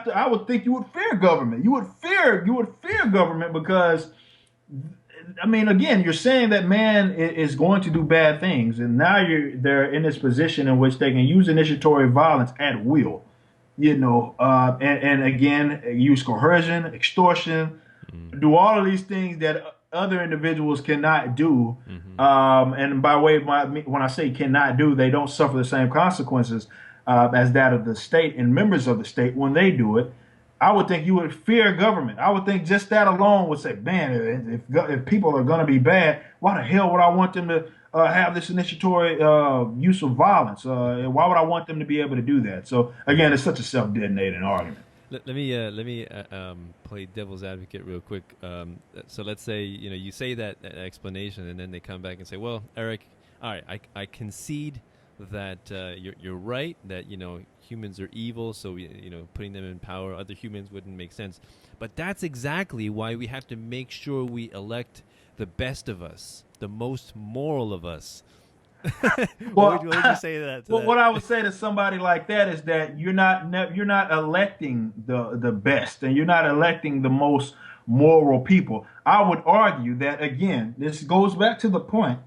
to. I would think you would fear government. You would fear government because, I mean, again, you're saying that man is going to do bad things, and now they're in this position in which they can use initiatory violence at will, you know, and again, use coercion, extortion, do all of these things that other individuals cannot do. And by way of when I say cannot do, they don't suffer the same consequences as that of the state and members of the state when they do it. I would think you would fear government. I would think just that alone would say, man, if people are going to be bad, why the hell would I want them to have this initiatory use of violence? Why would I want them to be able to do that? So again, it's such a self-detonating argument. Let me play devil's advocate real quick. So let's say, you know, you say that explanation, and then they come back and say, well, Eric, all right, I concede that you're right, that, you know, humans are evil, so you know, putting them in power, other humans wouldn't make sense. But that's exactly why we have to make sure we elect the best of us, the most moral of us. What would you say to that? What I would say to somebody like that is that you're not electing the best, and you're not electing the most moral people. I would argue that, again, this goes back to the point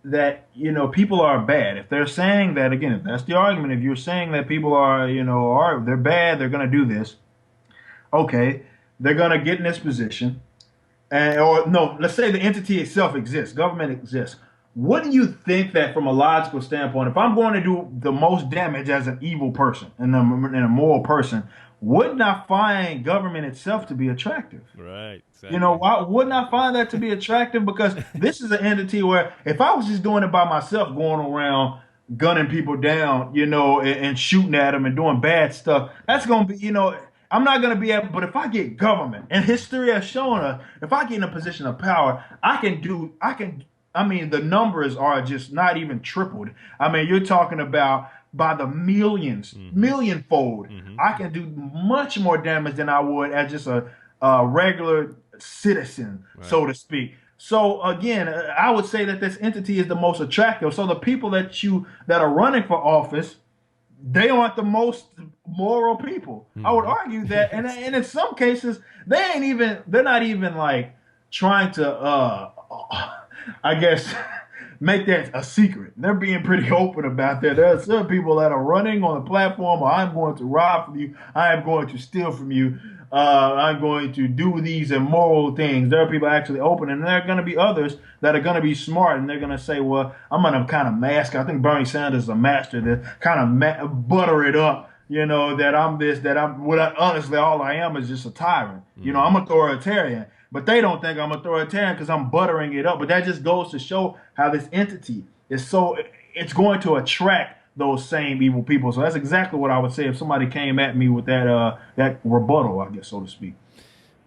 that, you know, people are bad. If they're saying that, again, if that's the argument, if you're saying that people are, you know, they're bad, they're going to do this, okay, they're going to get in this position, or no, let's say the entity itself exists, government exists. Wouldn't you think that from a logical standpoint, if I'm going to do the most damage as an evil person and a moral person, wouldn't I find government itself to be attractive? Right. Exactly. You know, why wouldn't I find that to be attractive? Because this is an entity where if I was just doing it by myself, going around gunning people down, and shooting at them and doing bad stuff. That's going to be, I'm not going to be able, but if I get government, and history has shown us, if I get in a position of power, I mean, the numbers are just not even tripled. I mean, you're talking about by the millions, millionfold. I can do much more damage than I would as just a regular citizen, so to speak. So again, I would say that this entity is the most attractive. So the people that are running for office, they aren't the most moral people. I would argue that, and in some cases, they're not even like trying to, I guess, make that a secret. They're being pretty open about that. There are some people that are running on the platform, or I'm going to rob from you, I am going to steal from you, I'm going to do these immoral things. There are people actually open, and there are going to be others that are going to be smart, and they're going to say, well, I'm going to kind of mask. I think Bernie Sanders is a master to kind of butter it up, that I'm this, that I'm, honestly, all I am is just a tyrant. I'm authoritarian. But they don't think I'm authoritarian because I'm buttering it up. But that just goes to show how this entity is it's going to attract those same evil people. So that's exactly what I would say if somebody came at me with that rebuttal, I guess, so to speak.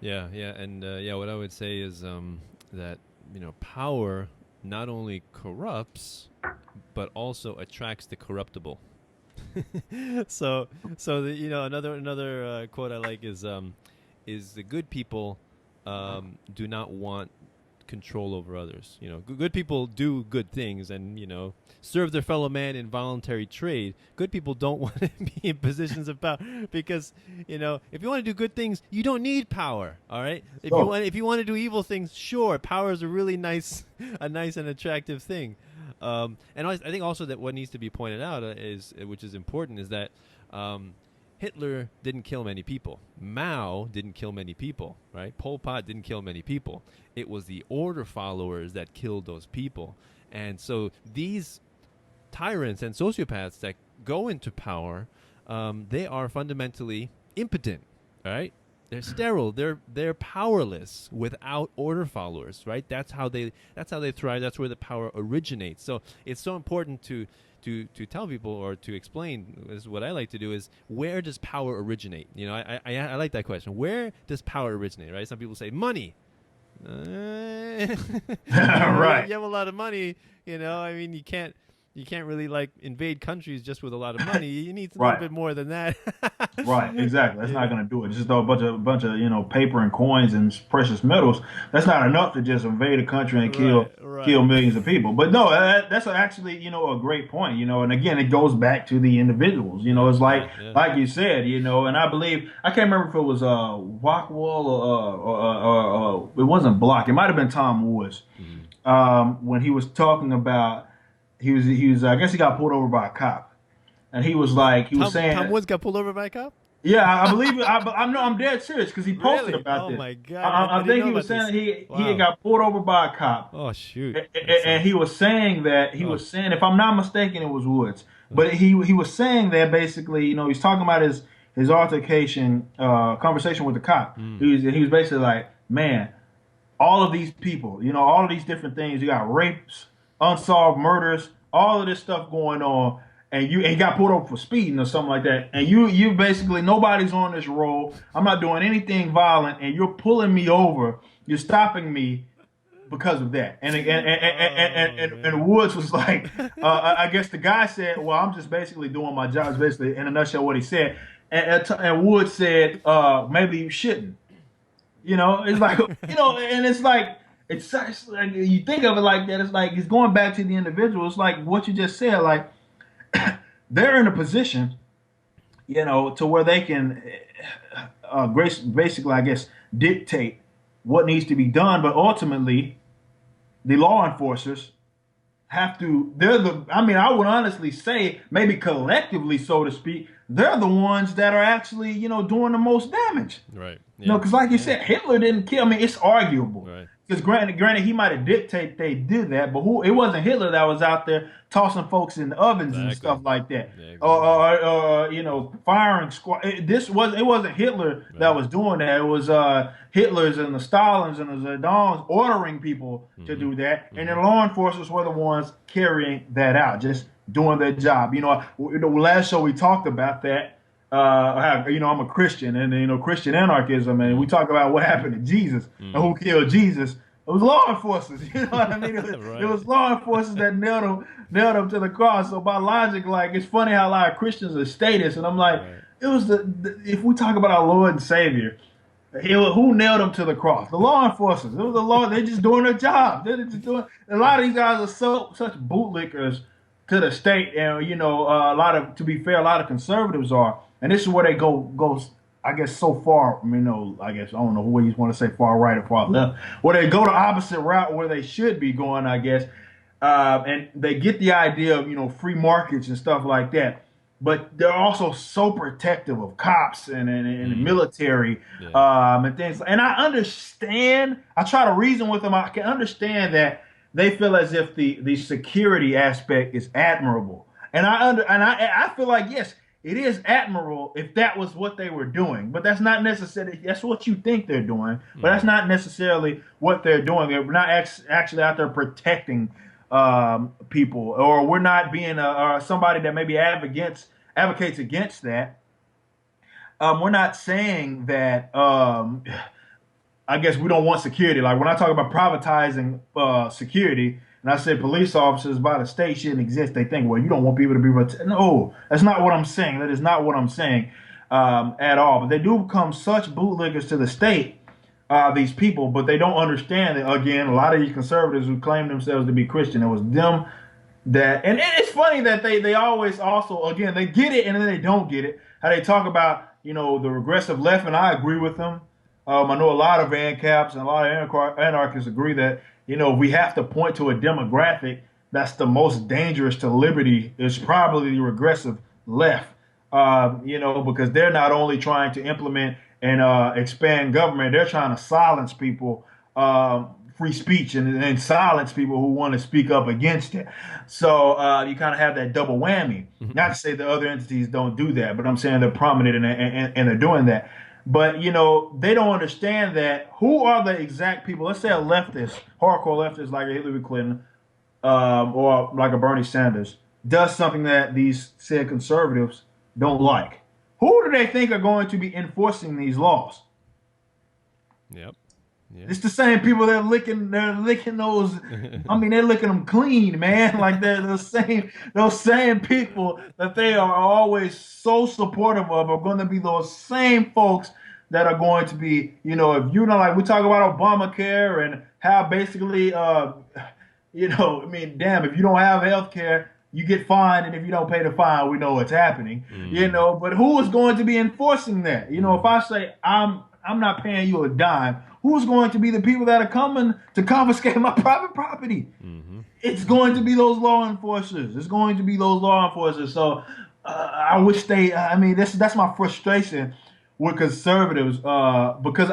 Yeah, and what I would say is that power not only corrupts but also attracts the corruptible. so another quote I like is the good people do not want control over others. Good people do good things and serve their fellow man in voluntary trade. Good people don't want to be in positions of power because if you want to do good things, you don't need power. All right. If you want to do evil things, sure, power is a really nice and attractive thing. And I think also that what needs to be pointed out which is important, is that Hitler didn't kill many people. Mao didn't kill many people, right? Pol Pot didn't kill many people. It was the order followers that killed those people. And so these tyrants and sociopaths that go into power, they are fundamentally impotent, right? They're sterile. They're powerless without order followers, right? That's how they thrive. That's where the power originates. So it's so important to tell people or to explain, is what I like to do, is where does power originate? I like that question. Where does power originate, right? Some people say money. Right. You have a lot of money, I mean, you can't really invade countries just with a lot of money. You need a little bit more than that. Right, exactly. That's not going to do it. Just a bunch of paper and coins and precious metals. That's not enough to just invade a country and kill millions of people. But no, that's actually a great point. And again, it goes back to the individuals. It's like you said. And I believe, I can't remember if it was Rockwell or it wasn't Block. It might have been Tom Woods when he was talking about. He was I guess he got pulled over by a cop, and he was saying Tom Woods got pulled over by a cop. Yeah, I believe it. I'm dead serious because he posted about this. Oh my god! I think he was saying he had got pulled over by a cop. Oh shoot! And he was saying that was saying, if I'm not mistaken, it was Woods, but he was saying that basically, he's talking about his altercation, conversation with the cop. He was basically like, man, all of these people, all of these different things. You got rapes, unsolved murders, all of this stuff going on, and he got pulled over for speeding or something like that. And you basically, nobody's on this road. I'm not doing anything violent, and you're pulling me over. You're stopping me because of that. And Woods was like, I guess the guy said, well, I'm just basically doing my job. Is basically in a nutshell what he said. And Woods said, maybe you shouldn't. It's like, and it's like. It's like, you think of it like that. It's like, it's going back to the individual. It's like what you just said. Like they're in a position, to where they can basically, I guess, dictate what needs to be done. But ultimately, the law enforcers have to. I would honestly say, maybe collectively, so to speak, they're the ones that are actually, doing the most damage. Right. Because like you said, Hitler didn't kill. I mean, it's arguable. Right. Because granted, he might have dictated they did that, but it wasn't Hitler that was out there tossing folks in the ovens and stuff like that, or firing squad. It wasn't Hitler that was doing that. It was Hitler's and the Stalins and the Zadans ordering people to do that, and the law enforcers were the ones carrying that out. Just doing their job. The last show we talked about that. I'm a Christian, and Christian anarchism, and we talk about what happened to Jesus and who killed Jesus. It was law enforcement. You know what I mean? It was law enforcement that nailed him to the cross. So by logic, like, it's funny how a lot of Christians are statists, and I'm like, it was if we talk about our Lord and Savior, who nailed him to the cross? The law enforcement. It was the law. They're just doing their job. They're just doing. A lot of these guys are such bootlickers to the state, and to be fair, a lot of conservatives are, and this is where they go. I guess so far, I don't know what you want to say, far right or far left, where they go the opposite route where they should be going, I guess, and they get the idea of free markets and stuff like that. But they're also so protective of cops and the military and things. And I understand. I try to reason with them. I can understand that they feel as if the security aspect is admirable. And I feel like, yes, it is admirable if that was what they were doing. But that's not necessarily, that's what you think they're doing. But that's not necessarily what they're doing. They're not actually out there protecting people, or we're not being somebody that maybe advocates against that. We're not saying that. I guess we don't want security. Like when I talk about privatizing security, and I say police officers by the state shouldn't exist, they think, well, you don't want people to be no, that's not what I'm saying. That is not what I'm saying at all. But they do become such bootlickers to the state. These people, but they don't understand that. Again, a lot of these conservatives who claim themselves to be Christian, it was them that, and it's funny that they always also, again, they get it and then they don't get it. How they talk about, the regressive left, and I agree with them. I know a lot of ANCAPs and a lot of anarchists agree that, if we have to point to a demographic that's the most dangerous to liberty, is probably the regressive left, because they're not only trying to implement and expand government, they're trying to silence people, free speech, and silence people who want to speak up against it. So you kind of have that double whammy. Not to say the other entities don't do that, but I'm saying they're prominent and they're doing that. But, they don't understand that who are the exact people. Let's say a leftist, hardcore leftist like a Hillary Clinton or like a Bernie Sanders does something that these said conservatives don't like. Who do they think are going to be enforcing these laws? Yep. It's the same people that are licking those. They're licking them clean, man. Like they're those same people that they are always so supportive of are going to be those same folks that are going to be, if we talk about Obamacare and how basically, if you don't have health care, you get fined, and if you don't pay the fine, we know what's happening. But who is going to be enforcing that? If I say I'm not paying you a dime, who's going to be the people that are coming to confiscate my private property? It's going to be those law enforcers. So I wish that's my frustration with conservatives because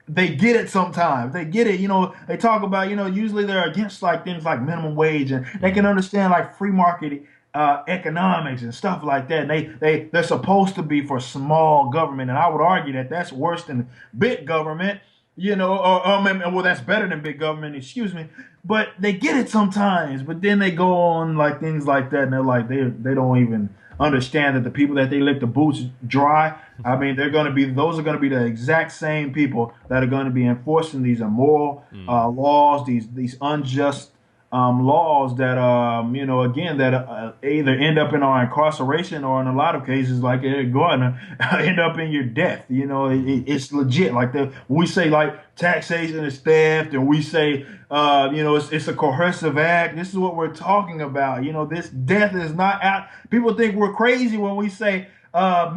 they get it sometimes. They get it. They talk about, usually they're against like things like minimum wage, and they can understand like free market economics and stuff like that. And they're supposed to be for small government. And I would argue that that's worse than big government, well, that's better than big government, excuse me. But they get it sometimes. But then they go on like things like that, and they're like, they don't even understand that the people that they lick the boots dry, those are going to be the exact same people that are going to be enforcing these immoral laws, these unjust laws that that either end up in our incarceration, or in a lot of cases, like Eric Gardner, end up in your death. It's legit. Like when we say like taxation is theft, and we say it's a coercive act. This is what we're talking about. This death is not out. People think we're crazy when we say, when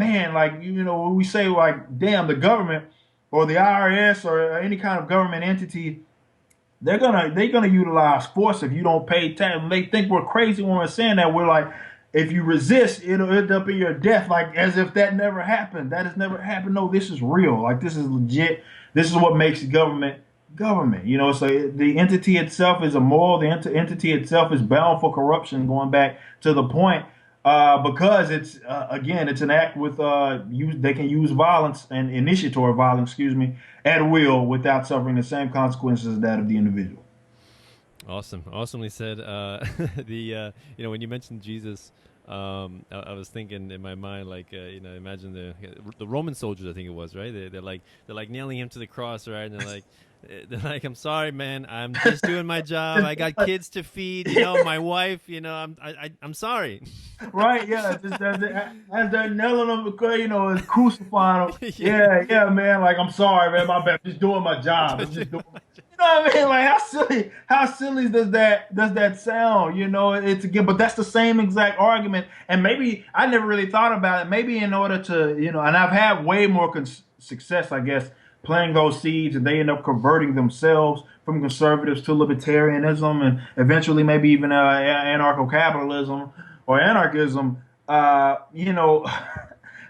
we say like, damn, the government or the IRS or any kind of government entity, they're gonna utilize force if you don't pay tax. They think we're crazy when we're saying that. We're like, if you resist, it'll end up in your death, like as if that never happened. That has never happened. No, this is real. Like, this is legit. This is what makes government. So the entity itself is immoral. The entity itself is bound for corruption, going back to the point, because it's it's an act with they can use violence and initiatory violence, at will, without suffering the same consequences as that of the individual. Awesomely said. When you mentioned Jesus, I was thinking in my mind, like, imagine the Roman soldiers. I think it was right. They're like nailing him to the cross, right? And they're like, I'm sorry, man. I'm just doing my job. I got kids to feed. My wife. I'm sorry. Right? Yeah. Just as they're nailing him, because crucifying him. Yeah. Yeah, man. Like, I'm sorry, man. My bad. I'm just doing my job. I'm just doing. You know what I mean? Like, how silly does that sound? It's again, but that's the same exact argument. And maybe I never really thought about it. Maybe in order to, and I've had way more success, I guess, planting those seeds, and they end up converting themselves from conservatives to libertarianism, and eventually maybe even anarcho-capitalism or anarchism.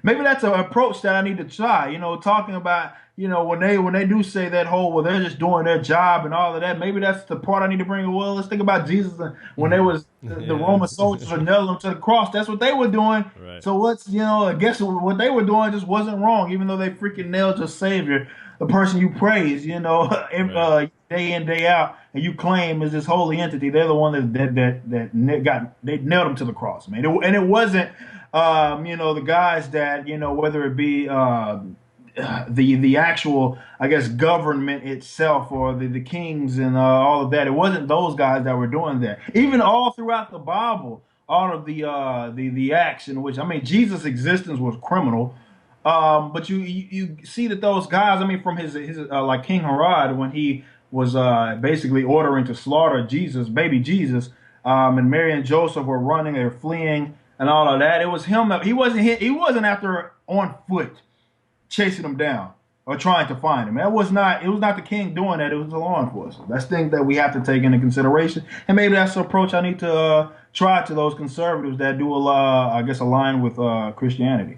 Maybe that's an approach that I need to try. Talking about, when they do say that whole, well, they're just doing their job and all of that. Maybe that's the part I need to bring. Well, let's think about Jesus and when they was the Roman soldiers were nailing him to the cross. That's what they were doing. Right. So I guess what they were doing just wasn't wrong, even though they freaking nailed your savior, the person you praise, Right. day in, day out, and you claim is this holy entity. They're the one that nailed him to the cross, man. And it wasn't. The guys that, whether it be the actual, I guess, government itself or the kings and all of that. It wasn't those guys that were doing that. Even all throughout the Bible, all of the acts in which, Jesus' existence was criminal. But you see that those guys, from his like King Herod, when he was basically ordering to slaughter Jesus, baby Jesus, and Mary and Joseph were running, they were fleeing, and all of that. It was him. He wasn't after on foot chasing them down or trying to find him. It was not the king doing that. It was the law enforcement. That's things that we have to take into consideration. And maybe that's the approach I need to try to those conservatives that do align with Christianity.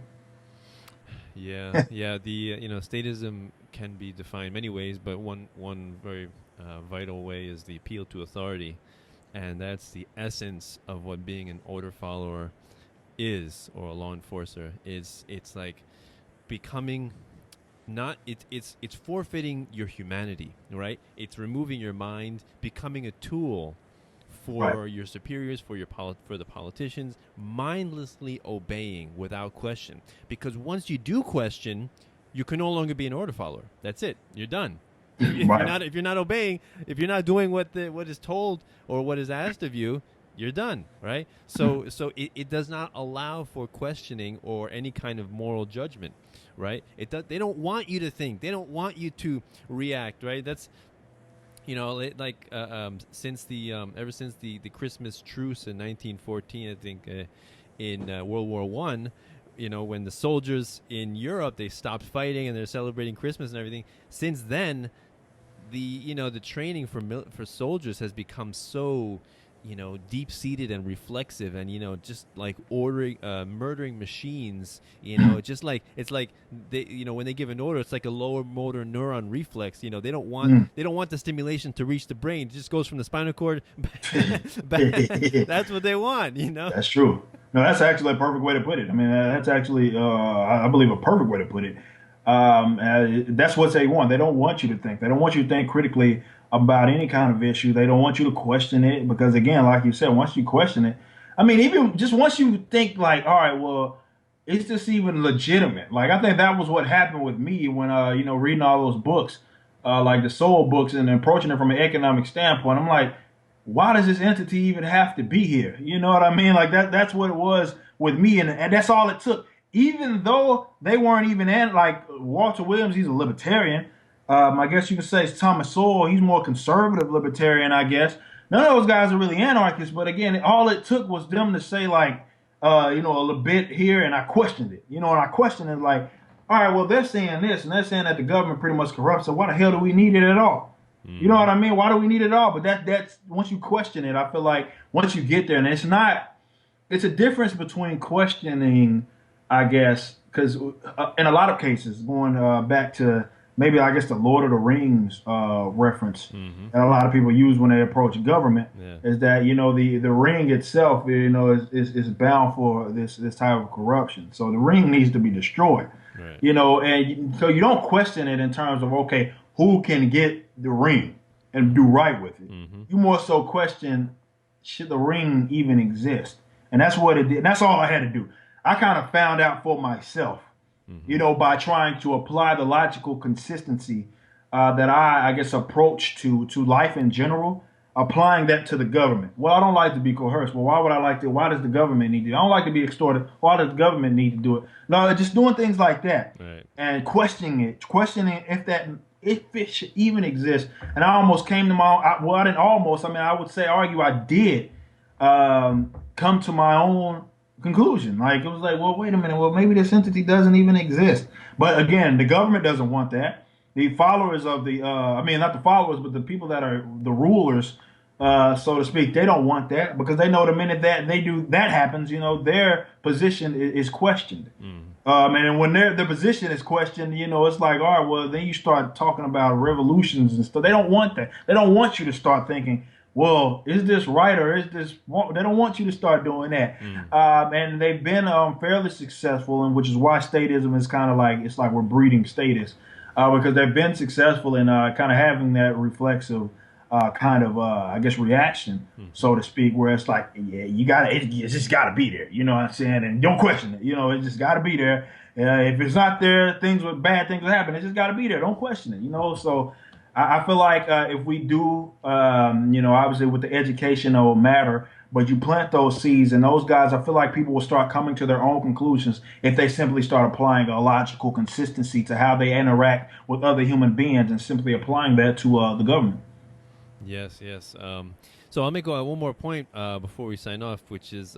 Yeah. The statism can be defined many ways, but one very vital way is the appeal to authority, and that's the essence of what being an order follower is, or a law enforcer is. It's like becoming it's forfeiting your humanity, right? It's removing your mind, becoming a tool for your superiors, for the politicians, mindlessly obeying without question. Because once you do question, you can no longer be an order follower. That's it. You're done. If you're not obeying, if you're not doing what is told or what is asked of you, you're done, right? So it does not allow for questioning or any kind of moral judgment, right? They don't want you to think. They don't want you to react, right? That's since ever since the Christmas truce in 1914, I think, in World War I, when the soldiers in Europe, they stopped fighting and they're celebrating Christmas and everything. Since then, the training for soldiers has become so deep-seated and reflexive, and just like murdering machines, just like it's like they, when they give an order, it's like a lower motor neuron reflex. They don't want the stimulation to reach the brain. It just goes from the spinal cord back. That's what they want. That's true. No, that's actually a perfect way to put it. That's actually I believe a perfect way to put it. That's what they want. They don't want you to think. They don't want you to think critically about any kind of issue. They don't want you to question it, because again, like you said, once you question it, even just once you think like, all right, well, is this even legitimate? Like, I think that was what happened with me when, reading all those books, like the soul books, and approaching it from an economic standpoint. I'm like, why does this entity even have to be here? You know what I mean? Like that's what it was with me. And that's all it took. Even though they weren't even like Walter Williams, he's a libertarian. I guess you could say it's Thomas Sowell. He's more conservative libertarian, I guess. None of those guys are really anarchists, but again, all it took was them to say like, a little bit here, and I questioned it. And I questioned it like, all right, well, they're saying this, and they're saying that the government pretty much corrupts, so why the hell do we need it at all? You know what I mean? Why do we need it all? But that's once you question it, I feel like once you get there, and it's a difference between questioning, I guess, because in a lot of cases, going back to maybe, I guess, the Lord of the Rings reference that a lot of people use when they approach government, is that, the ring itself, is bound for this type of corruption. So the ring needs to be destroyed, and so you don't question it in terms of, okay, who can get the ring? and do right with it. You more so question, should the ring even exist? And that's what it did. And that's all I had to do. I kind of found out for myself, by trying to apply the logical consistency that I guess, approach to life in general, applying that to the government. Well, I don't like to be coerced. Well, why would I like to? Why does the government need to? I don't like to be extorted. Why does the government need to do it? No, just doing things like that, right. And questioning if it should even exist. And I almost came to I didn't almost. I mean, I would say, argue, I did come to my own conclusion. Like, it was like, well, wait a minute. Well, maybe this entity doesn't even exist. But again, the government doesn't want that. The followers of not the followers, but the people that are the rulers, so to speak, they don't want that, because they know the minute that happens, their position is questioned. And when their position is questioned, it's like, all right, well, then you start talking about revolutions and stuff. They don't want that. They don't want you to start thinking, well, is this right or is this wrong? They don't want you to start doing that. And they've been fairly successful, and which is why statism is kind of like, it's like we're breeding statists, because they've been successful in kind of having that reflexive I guess, reaction, so to speak, where it's like, yeah, it's just got to be there. You know what I'm saying? And don't question it. It just got to be there. If it's not there, bad things will happen. It just got to be there. Don't question it. So I feel like if we do, obviously with the educational matter, but you plant those seeds, and those guys, I feel like people will start coming to their own conclusions if they simply start applying a logical consistency to how they interact with other human beings, and simply applying that to the government. Yes. So I'll make one more point before we sign off, which is,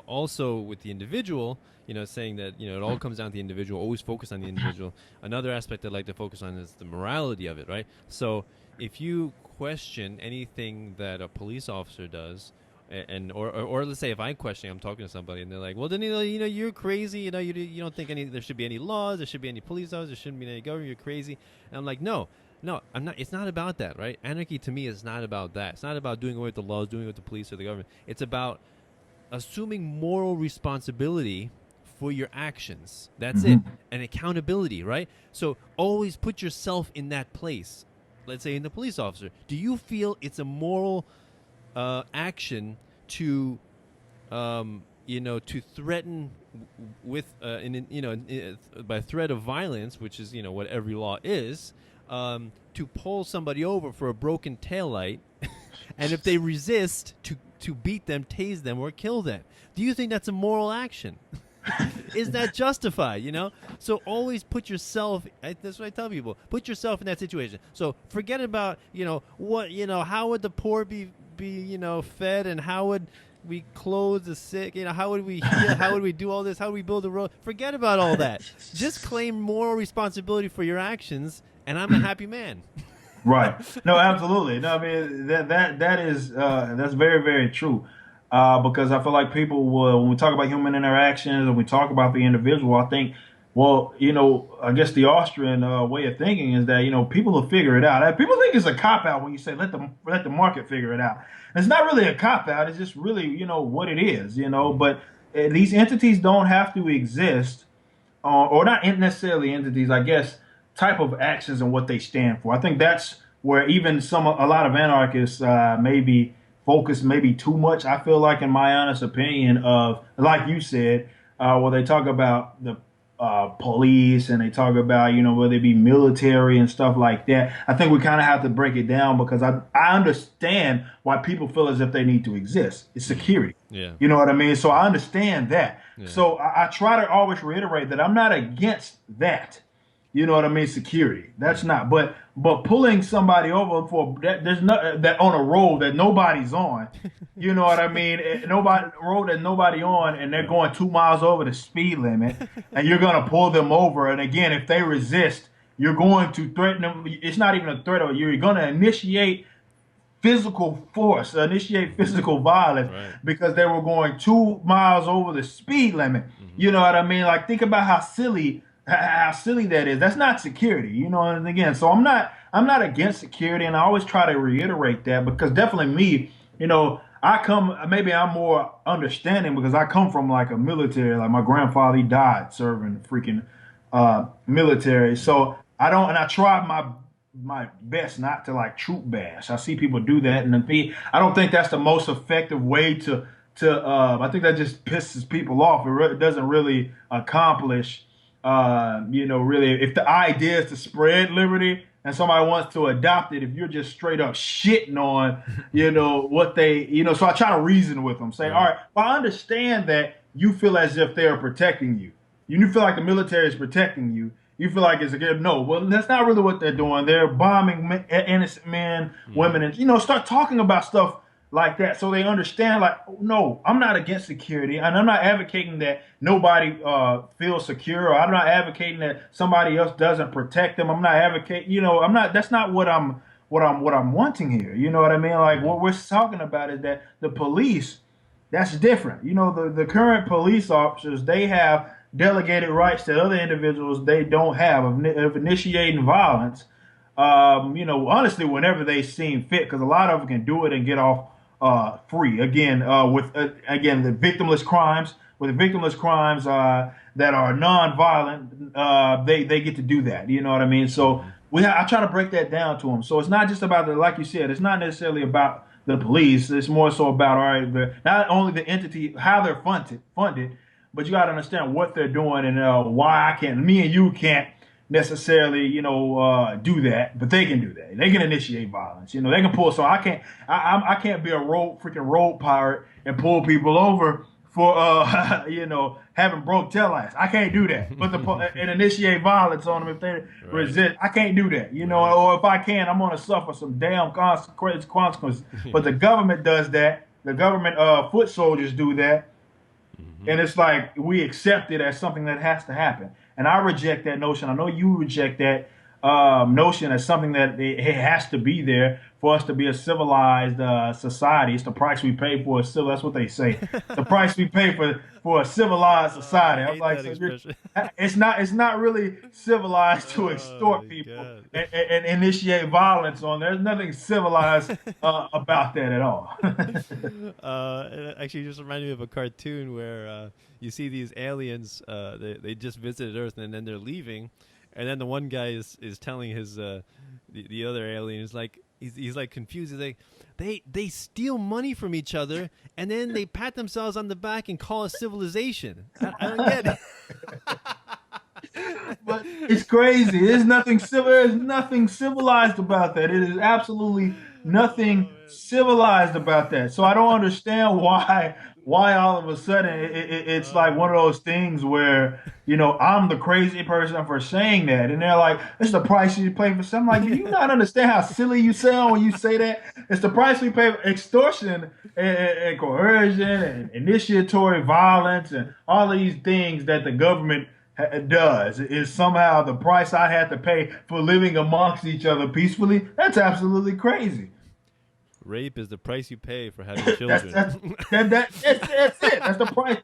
also with the individual, saying that, it all comes down to the individual, always focus on the individual. Another aspect I'd like to focus on is the morality of it, right? So if you question anything that a police officer does, or let's say if I'm questioning, I'm talking to somebody and they're like, well, Danilo, you're crazy. You don't think there should be any laws, there should be any police officers, there shouldn't be any government. You're crazy. And I'm like, no, I'm not. It's not about that, right? Anarchy to me is not about that. It's not about doing away with the laws, doing away with the police or the government. It's about assuming moral responsibility for your actions. That's it. And accountability, right? So always put yourself in that place. Let's say in the police officer. Do you feel it's a moral action to, to threaten with, by threat of violence, which is, what every law is, to pull somebody over for a broken taillight, and if they resist, to beat them, tase them, or kill them? Do you think that's a moral action? Is that justified? So always put yourself. That's what I tell people. Put yourself in that situation. So forget about how would the poor be fed, and how would we clothe the sick? How would we heal? How would we do all this? How would we build a road? Forget about all that. Just claim moral responsibility for your actions, and I'm a happy man. Right. No, absolutely. No, I mean, that is that's very, very true. Because I feel like people will, when we talk about human interactions and we talk about the individual, I think, well, I guess the Austrian way of thinking is that, people will figure it out. People think it's a cop-out when you say let the market figure it out. And it's not really a cop-out. It's just really, what it is, But these entities don't have to exist, or not necessarily entities, I guess, type of actions and what they stand for. I think that's where even a lot of anarchists maybe focus too much, I feel like, in my honest opinion, of, like you said, where they talk about the police, and they talk about, whether it be military and stuff like that. I think we kind of have to break it down, because I understand why people feel as if they need to exist. It's security. Yeah. You know what I mean? So I understand that. Yeah. So I try to always reiterate that I'm not against that. You know what I mean? Security. That's not. But pulling somebody over for there's no that on a road that nobody's on. You know what I mean? Road that nobody on, and they're going 2 miles over the speed limit, and you're gonna pull them over. And again, if they resist, you're going to threaten them. It's not even a threat. You're gonna initiate physical force, initiate physical violence, right, because they were going 2 miles over the speed limit. You know what I mean? Like, think about how silly that is. That's not security, and again, so I'm not against security, and I always try to reiterate that, because definitely me, maybe I'm more understanding because I come from like a military, like my grandfather, he died serving freaking military. So I try my my best not to like troop bash. I see people do that, and I don't think that's the most effective way to. I think that just pisses people off. It doesn't really accomplish. Really, if the idea is to spread liberty and somebody wants to adopt it, if you're just straight up shitting on, what they, so I try to reason with them, say, all right, well, I understand that you feel as if they're protecting you. You feel like the military is protecting you. You feel like it's a good no. Well, that's not really what they're doing. They're bombing innocent men, women, and start talking about stuff like that, so they understand. Like, no, I'm not against security, and I'm not advocating that nobody feels secure. Or I'm not advocating that somebody else doesn't protect them. I'm not advocating. I'm not. That's not what I'm wanting here. You know what I mean? Like, what we're talking about is that the police. That's different. The current police officers, they have delegated rights that other individuals they don't have of initiating violence. Honestly, whenever they seem fit, because a lot of them can do it and get off free. Again, with the victimless crimes, that are non-violent, they get to do that. You know what I mean? So I try to break that down to them. So it's not just about like you said, it's not necessarily about the police. It's more so about, all right, not only the entity, how they're funded, but you got to understand what they're doing and why me and you can't necessarily, do that, but they can do that. They can initiate violence. They can pull. So I can't be a road pirate and pull people over for, having broke tail lights. I can't do that. But and initiate violence on them if they resist. I can't do that. Or if I can, I'm going to suffer some damn consequences. But the government does that. The government foot soldiers do that. And it's like we accept it as something that has to happen. And I reject that notion. I know you reject that notion as something that it has to be there for us to be a civilized society. It's the price we pay for a civil. That's what they say. The price we pay for a civilized society. I'm like, it's not really civilized to extort people and initiate violence on. There's nothing civilized about that at all. It actually just reminded me of a cartoon where you see these aliens. They just visited Earth and then they're leaving. And then the one guy is telling his the other alien is like he's like confused. He's like they steal money from each other and then they pat themselves on the back and call us civilization. I don't get it. But it's crazy. There's nothing civilized about that. It is absolutely nothing civilized about that. So I don't understand why all of a sudden it's like one of those things where, I'm the crazy person for saying that. And they're like, it's the price you pay for something. Like, do you not understand how silly you sound when you say that? It's the price we pay for extortion and coercion and initiatory violence and all of these things that the government does is somehow the price I had to pay for living amongst each other peacefully. That's absolutely crazy. Rape is the price you pay for having children. that's it. That's the price.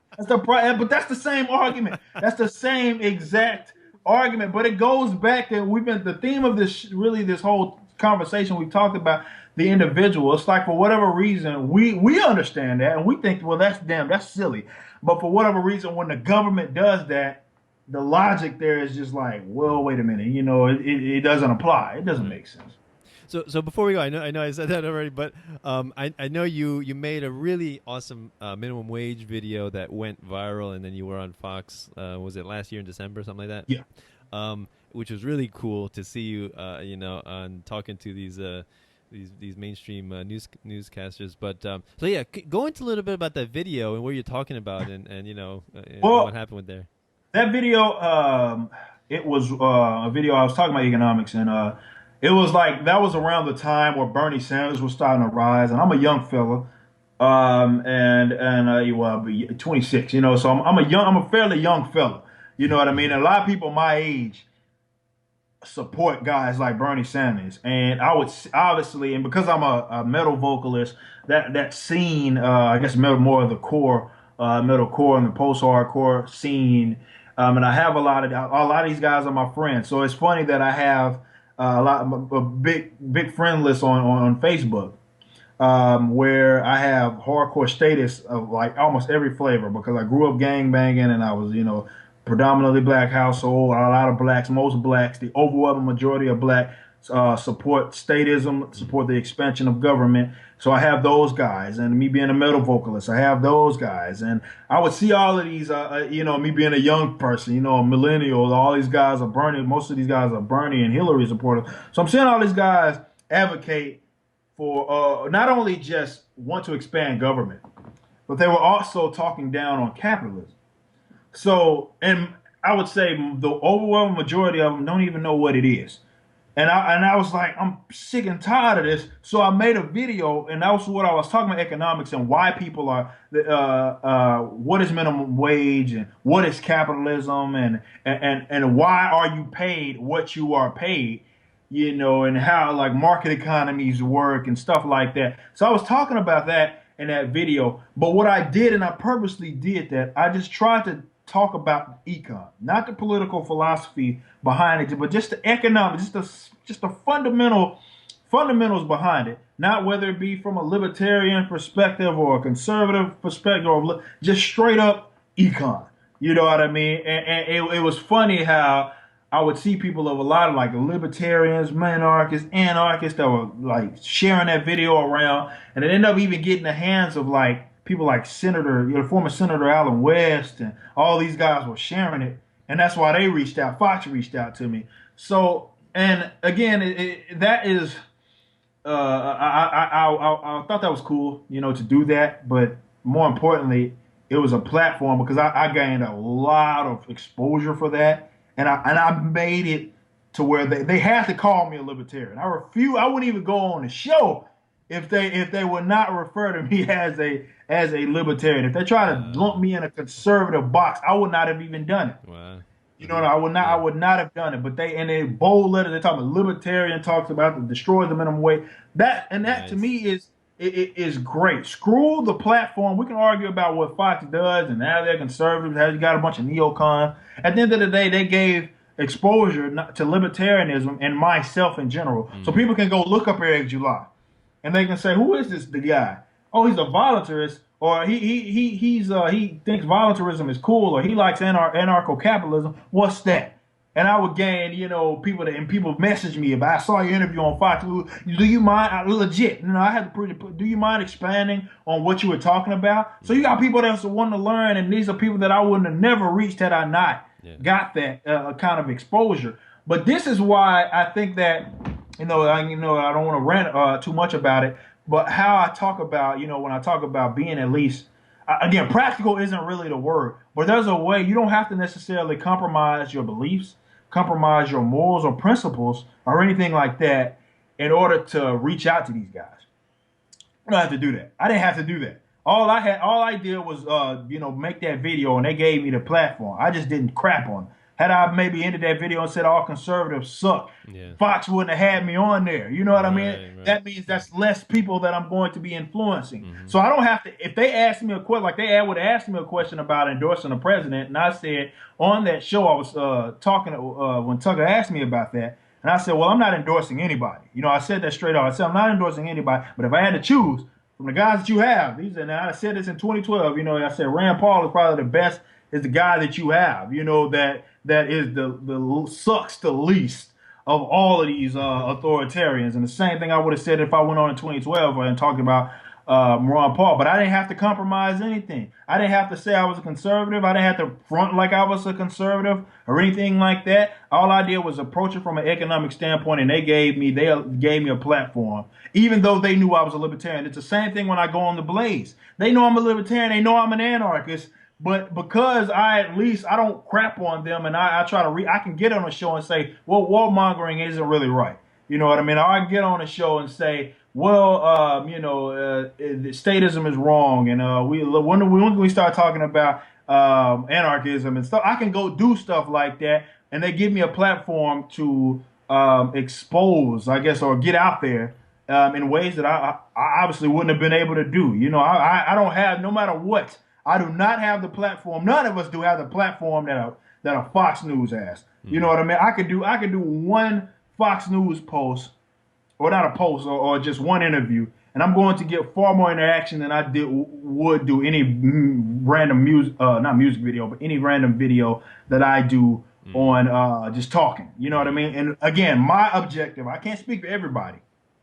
But that's the same argument. That's the same exact argument. But it goes back to the theme of this whole conversation. We talked about the individual. It's like for whatever reason we understand that and we think, well, that's silly. But for whatever reason, when the government does that, the logic there is just like, well, wait a minute. It doesn't apply. It doesn't make sense. So before we go, I know I said that already, but I know you made a really awesome minimum wage video that went viral, and then you were on Fox. Was it last year in December, something like that? Yeah. Which was really cool to see you, on talking to these mainstream newscasters. But so yeah, go into a little bit about that video and what you're talking about, and what happened with there. That video, it was a video I was talking about economics and. It was like that was around the time where Bernie Sanders was starting to rise, and I'm a young fella, and 26, so I'm a fairly young fella, you know what I mean? And a lot of people my age support guys like Bernie Sanders, and I would obviously, and because I'm a metal vocalist, that scene, I guess more of the core, metalcore and the post-hardcore scene, and I have a lot of these guys are my friends, so it's funny that I have. A big friend list on Facebook, where I have hardcore status of like almost every flavor because I grew up gang banging and I was, predominantly black household, a lot of blacks, most blacks, the overwhelming majority of black support statism, support the expansion of government. So I have those guys, and me being a metal vocalist, I have those guys, and I would see all of these, me being a young person, a millennial, all these guys are Bernie. Most of these guys are Bernie and Hillary supporters. So I'm seeing all these guys advocate for not only just want to expand government, but they were also talking down on capitalism. So, and I would say the overwhelming majority of them don't even know what it is. And I was like, I'm sick and tired of this. So I made a video, and that was what I was talking about, economics and why people are, what is minimum wage and what is capitalism and why are you paid what you are paid, and how like market economies work and stuff like that. So I was talking about that in that video. But what I did, and I purposely did that, I just tried to talk about econ, not the political philosophy behind it, but just the economic, just the fundamentals behind it. Not whether it be from a libertarian perspective or a conservative perspective, or just straight up econ. You know what I mean? And it was funny how I would see people of a lot of like libertarians, anarchists that were like sharing that video around, and it ended up even getting the hands of like people like former Senator Allen West, and all these guys were sharing it, and that's why they reached out. Fox reached out to me. So, and again, that is, I thought that was cool, to do that, but more importantly, it was a platform because I gained a lot of exposure for that, and I made it to where they had to call me a libertarian. I wouldn't even go on the show if they would not refer to me as a libertarian. If they try to lump me in a conservative box, I would not have even done it. Wow. I would not have done it. But in a bold letter, they talk about libertarian, talks about to destroy the minimum wage. That nice. To me is great. Screw the platform. We can argue about what Fox does and how they're conservatives, how you got a bunch of neocons. At the end of the day, they gave exposure to libertarianism and myself in general. So people can go look up Eric July. And they can say, who is the guy? Oh, he's a voluntarist, or he thinks voluntarism is cool, or he likes anarcho-capitalism. What's that? And I would gain, people message me about, I saw your interview on Fox. Do you mind? Legit. I had to do you mind expanding on what you were talking about? So you got people that's wanting to learn, and these are people that I wouldn't have never reached had I not got that kind of exposure. But this is why I think that, I don't want to rant too much about it, but how I talk about, when I talk about being at least, again, practical isn't really the word, but there's a way. You don't have to necessarily compromise your beliefs, compromise your morals or principles or anything like that in order to reach out to these guys. You don't have to do that. I didn't have to do that. All I did was, make that video, and they gave me the platform. I just didn't crap on them. Had I maybe ended that video and said all conservatives suck, Fox wouldn't have had me on there. You know what I mean? Right. That means that's less people that I'm going to be influencing. So I don't have to, if they ask me a question, like they would ask me a question about endorsing the president, and I said on that show, I was talking when Tucker asked me about that, and I said, well, I'm not endorsing anybody. I said that straight off. I said, I'm not endorsing anybody, but if I had to choose from the guys that you have, and I said this in 2012, I said Rand Paul is probably the best, is the guy that you have, that is the sucks the least of all of these authoritarians. And the same thing I would have said if I went on in 2012 and talked about Ron Paul. But I didn't have to compromise anything. I didn't have to say I was a conservative. I didn't have to front like I was a conservative or anything like that. All I did was approach it from an economic standpoint, and they gave me a platform, even though they knew I was a libertarian. It's the same thing when I go on the Blaze. They know I'm a libertarian. They know I'm an anarchist. But because I don't crap on them, and I try to I can get on a show and say, well, warmongering isn't really right. You know what I mean? Or I can get on a show and say, well, statism is wrong, and when we start talking about anarchism and stuff, I can go do stuff like that, and they give me a platform to expose, I guess, or get out there in ways that I obviously wouldn't have been able to do. I don't have, no matter what. I do not have the platform. None of us do have the platform that a Fox News has. You know what I mean? I could do one Fox News post, or not a post, or just one interview, and I'm going to get far more interaction than I would do any random not music video, but any random video that I do on just talking. You know what I mean? And again, my objective, I can't speak for everybody,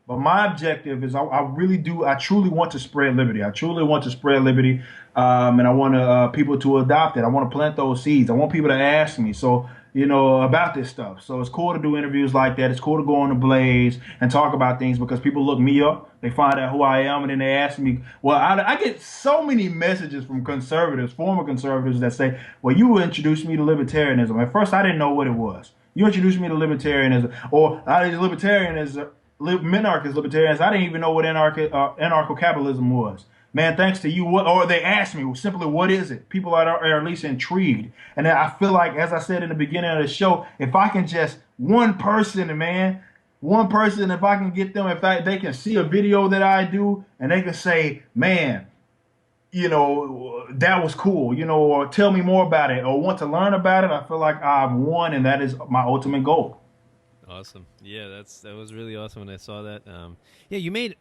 but my objective is I truly want to spread liberty. I truly want to spread liberty. And I want people to adopt it. I want to plant those seeds. I want people to ask me. So, about this stuff. So it's cool to do interviews like that. It's cool to go on the Blaze and talk about things because people look me up. They find out who I am, and then they ask me. Well, I get so many messages from conservatives, former conservatives, that say, well, you introduced me to libertarianism. At first, I didn't know what it was. You introduced me to libertarianism, or libertarianism, minarchist libertarians. I didn't even know what anarcho-capitalism was. Man, thanks to you, or they ask me simply, what is it? People are at least intrigued. And I feel like, as I said in the beginning of the show, if I can just one person, if I can get them, they can see a video that I do and they can say, man, that was cool, or tell me more about it or want to learn about it, I feel like I've won, and that is my ultimate goal. Awesome. Yeah, that was really awesome when I saw that. Yeah, you've made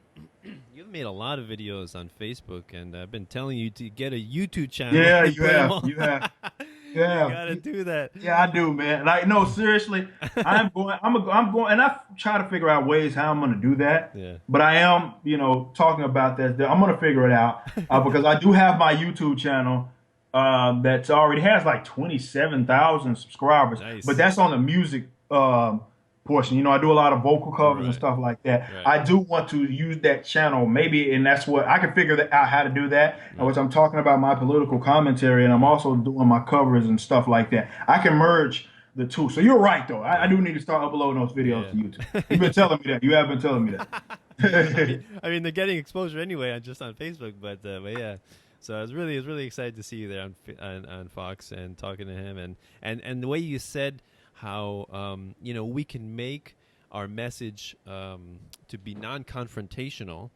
a lot of videos on Facebook, and I've been telling you to get a YouTube channel. Yeah, you have. Yeah, you gotta do that. Yeah, I do, man. Like, no, seriously, I'm going, and I try to figure out ways how I'm going to do that. Yeah. But I am, talking about that. I'm going to figure it out because I do have my YouTube channel that's already has like 27,000 subscribers. Nice. But that's on the music portion. I do a lot of vocal covers and stuff like that. Right. I do want to use that channel maybe, and that's what I can figure out how to do that. Which I'm talking about my political commentary, and I'm also doing my covers and stuff like that. I can merge the two. So you're right, though. I do need to start uploading those videos to YouTube. You've been telling me that. You have been telling me that. I mean, they're getting exposure anyway, just on Facebook, but yeah. So I was really excited to see you there on Fox and talking to him, and the way you said how we can make our message to be non-confrontational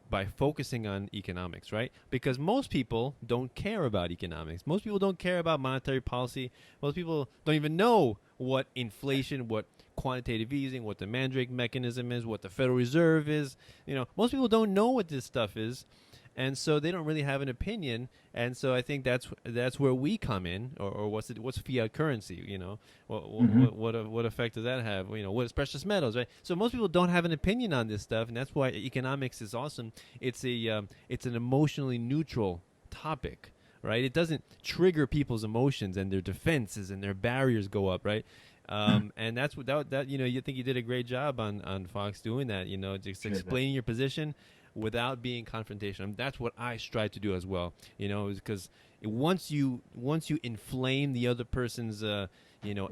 by focusing on economics, right? Because most people don't care about economics. Most people don't care about monetary policy. Most people don't even know what inflation, what quantitative easing, what the Mandrake mechanism is, what the Federal Reserve is. Most people don't know what this stuff is. And so they don't really have an opinion, and so I think that's where we come in, or what's fiat currency? What effect does that have? What is precious metals, right? So most people don't have an opinion on this stuff, and that's why economics is awesome. It's an emotionally neutral topic, right? It doesn't trigger people's emotions and their defenses and their barriers go up, right? And that's without that. You think you did a great job on Fox doing that. Just explaining your position without being confrontational. That's what I strive to do as well. Because once you inflame the other person's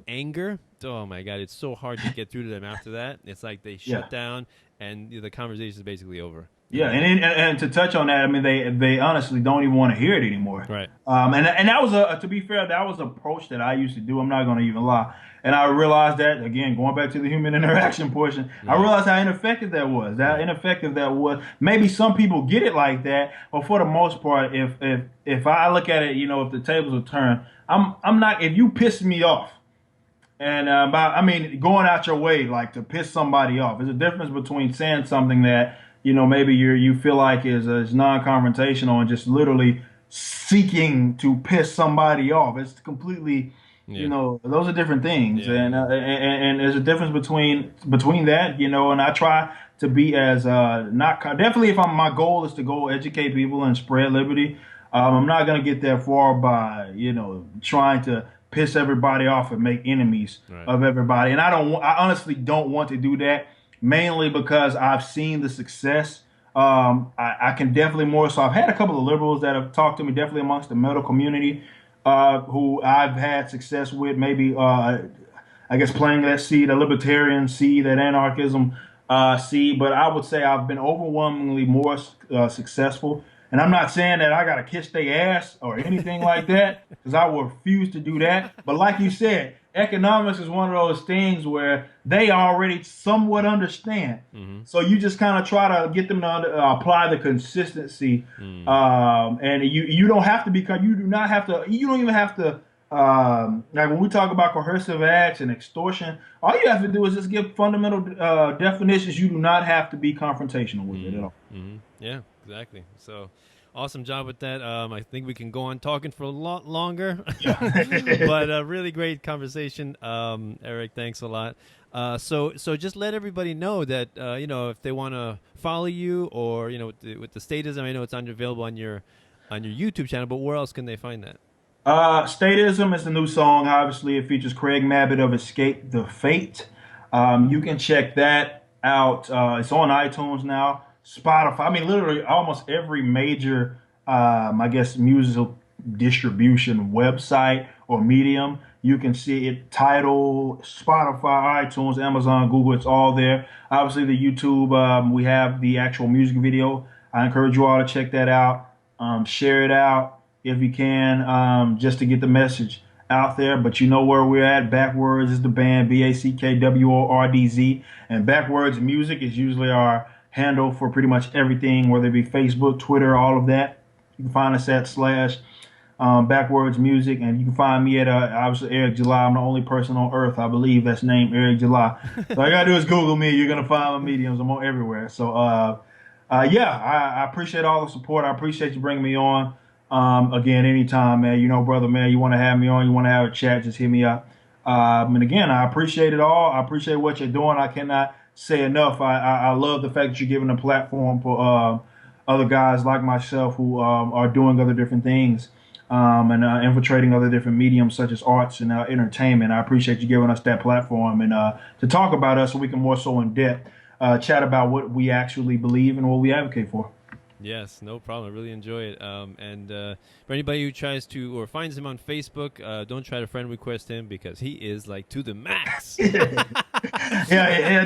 anger, oh my God, it's so hard to get through to them after that. It's like they shut down, and the conversation is basically over. Yeah, and to touch on that, I mean, they honestly don't even want to hear it anymore. Right. And that was to be fair, that was an approach that I used to do. I'm not going to even lie. And I realized that, again, going back to the human interaction portion, I realized how ineffective that was. Maybe some people get it like that, but for the most part, if I look at it, if the tables are turned, I'm not. If you piss me off, and going out your way like to piss somebody off, there's a difference between saying something that maybe you feel like is non-confrontational and just literally seeking to piss somebody off. It's completely. Those are different things, and there's a difference between that, and I try to be as definitely if my goal is to go educate people and spread liberty, I'm not gonna get that far by trying to piss everybody off and make enemies of everybody, and I honestly don't want to do that, mainly because I've seen the success. I can definitely more so. I've had a couple of liberals that have talked to me, definitely amongst the metal community. Who I've had success with, maybe, I guess, playing that seed, a libertarian seed, that anarchism seed. But I would say I've been overwhelmingly more successful. And I'm not saying that I got to kiss their ass or anything like that, because I will refuse to do that. But like you said, economics is one of those things where they already somewhat understand. So you just kind of try to get them to apply the consistency. And you don't have to you don't even have to, like when we talk about coercive acts and extortion, all you have to do is just give fundamental definitions. You do not have to be confrontational with it at all. Yeah, exactly. So, Awesome job with that. I think we can go on talking for a lot longer, Yeah. but a really great conversation. Eric, thanks a lot. So just let everybody know that, if they want to follow you or, with the Statism, I know it's available on your YouTube channel, but where else can they find that? Statism is the new song. Obviously, it features Craig Mabbitt of Escape the Fate. You can check that out. It's on iTunes now, Spotify. I mean, literally almost every major, musical distribution website or medium. You can see it: Tidal, Spotify, iTunes, Amazon, Google. It's all there. Obviously, the YouTube, we have the actual music video. I encourage you all to check that out. Share it out if you can, just to get the message out there. But you know where we're at. Backwards is the band, BACKWORDZ. And Backwards Music is usually our handle for pretty much everything, whether it be Facebook, Twitter, all of that. You can find us at / Backwards Music. And you can find me at, obviously, Eric July. I'm the only person on earth, I believe, that's named Eric July. So all you got to do is Google me. You're going to find my mediums. I'm on everywhere. So, I appreciate all the support. I appreciate you bringing me on. Again, anytime, man, brother, man, you want to have me on, you want to have a chat, just hit me up. And again, I appreciate it all. I appreciate what you're doing. I cannot say enough. I love the fact that you're giving a platform for other guys like myself who are doing other different things and infiltrating other different mediums such as arts and entertainment. I appreciate you giving us that platform and to talk about us so we can more so in depth chat about what we actually believe and what we advocate for. Yes, no problem. I really enjoy it. And for anybody who tries to or finds him on Facebook, don't try to friend request him because he is like to the max. yeah,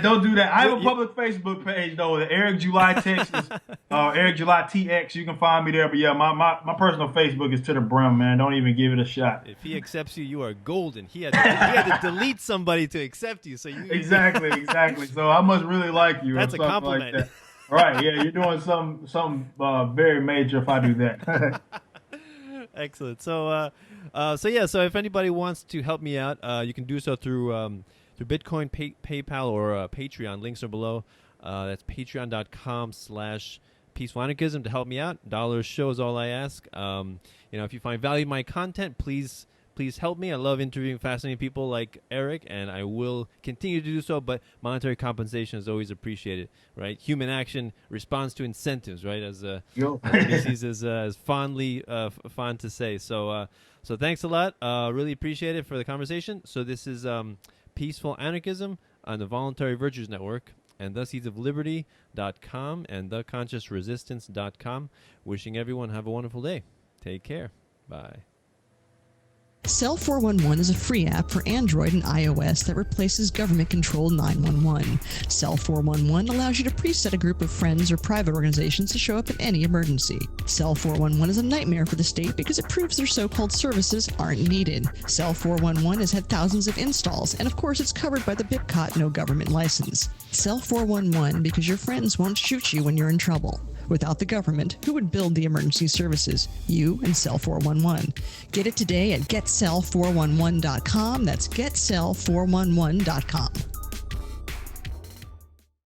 don't do that. I have a public Facebook page though, the Eric July Texas, Eric July TX. You can find me there. But yeah, my personal Facebook is to the brim, man. Don't even give it a shot. If he accepts you, you are golden. He had to delete somebody to accept you. So you exactly. So I must really like you. That's a compliment. Like that. Right, yeah, you're doing something very major if I do that. Excellent. So if anybody wants to help me out, you can do so through Bitcoin, PayPal, or Patreon. Links are below. That's patreon.com/Peaceful Anarchism to help me out. $1 show is all I ask. If you find value in my content, please help me. I love interviewing fascinating people like Eric, and I will continue to do so, but monetary compensation is always appreciated, right? Human action responds to incentives, right? As species is fondly fond to say. So thanks a lot. Really appreciate it for the conversation. So this is Peaceful Anarchism on the Voluntary Virtues Network and theseedsofliberty.com and theconsciousresistance.com. Wishing everyone have a wonderful day. Take care. Bye. Cell 411 is a free app for Android and iOS that replaces government-controlled 911. Cell 411 allows you to preset a group of friends or private organizations to show up in any emergency. Cell 411 is a nightmare for the state because it proves their so-called services aren't needed. Cell 411 has had thousands of installs, and of course it's covered by the BIPCOT no government license. Cell 411 because your friends won't shoot you when you're in trouble. Without the government, who would build the emergency services? You and Cell 411. Get it today at getcell411.com. That's getcell411.com.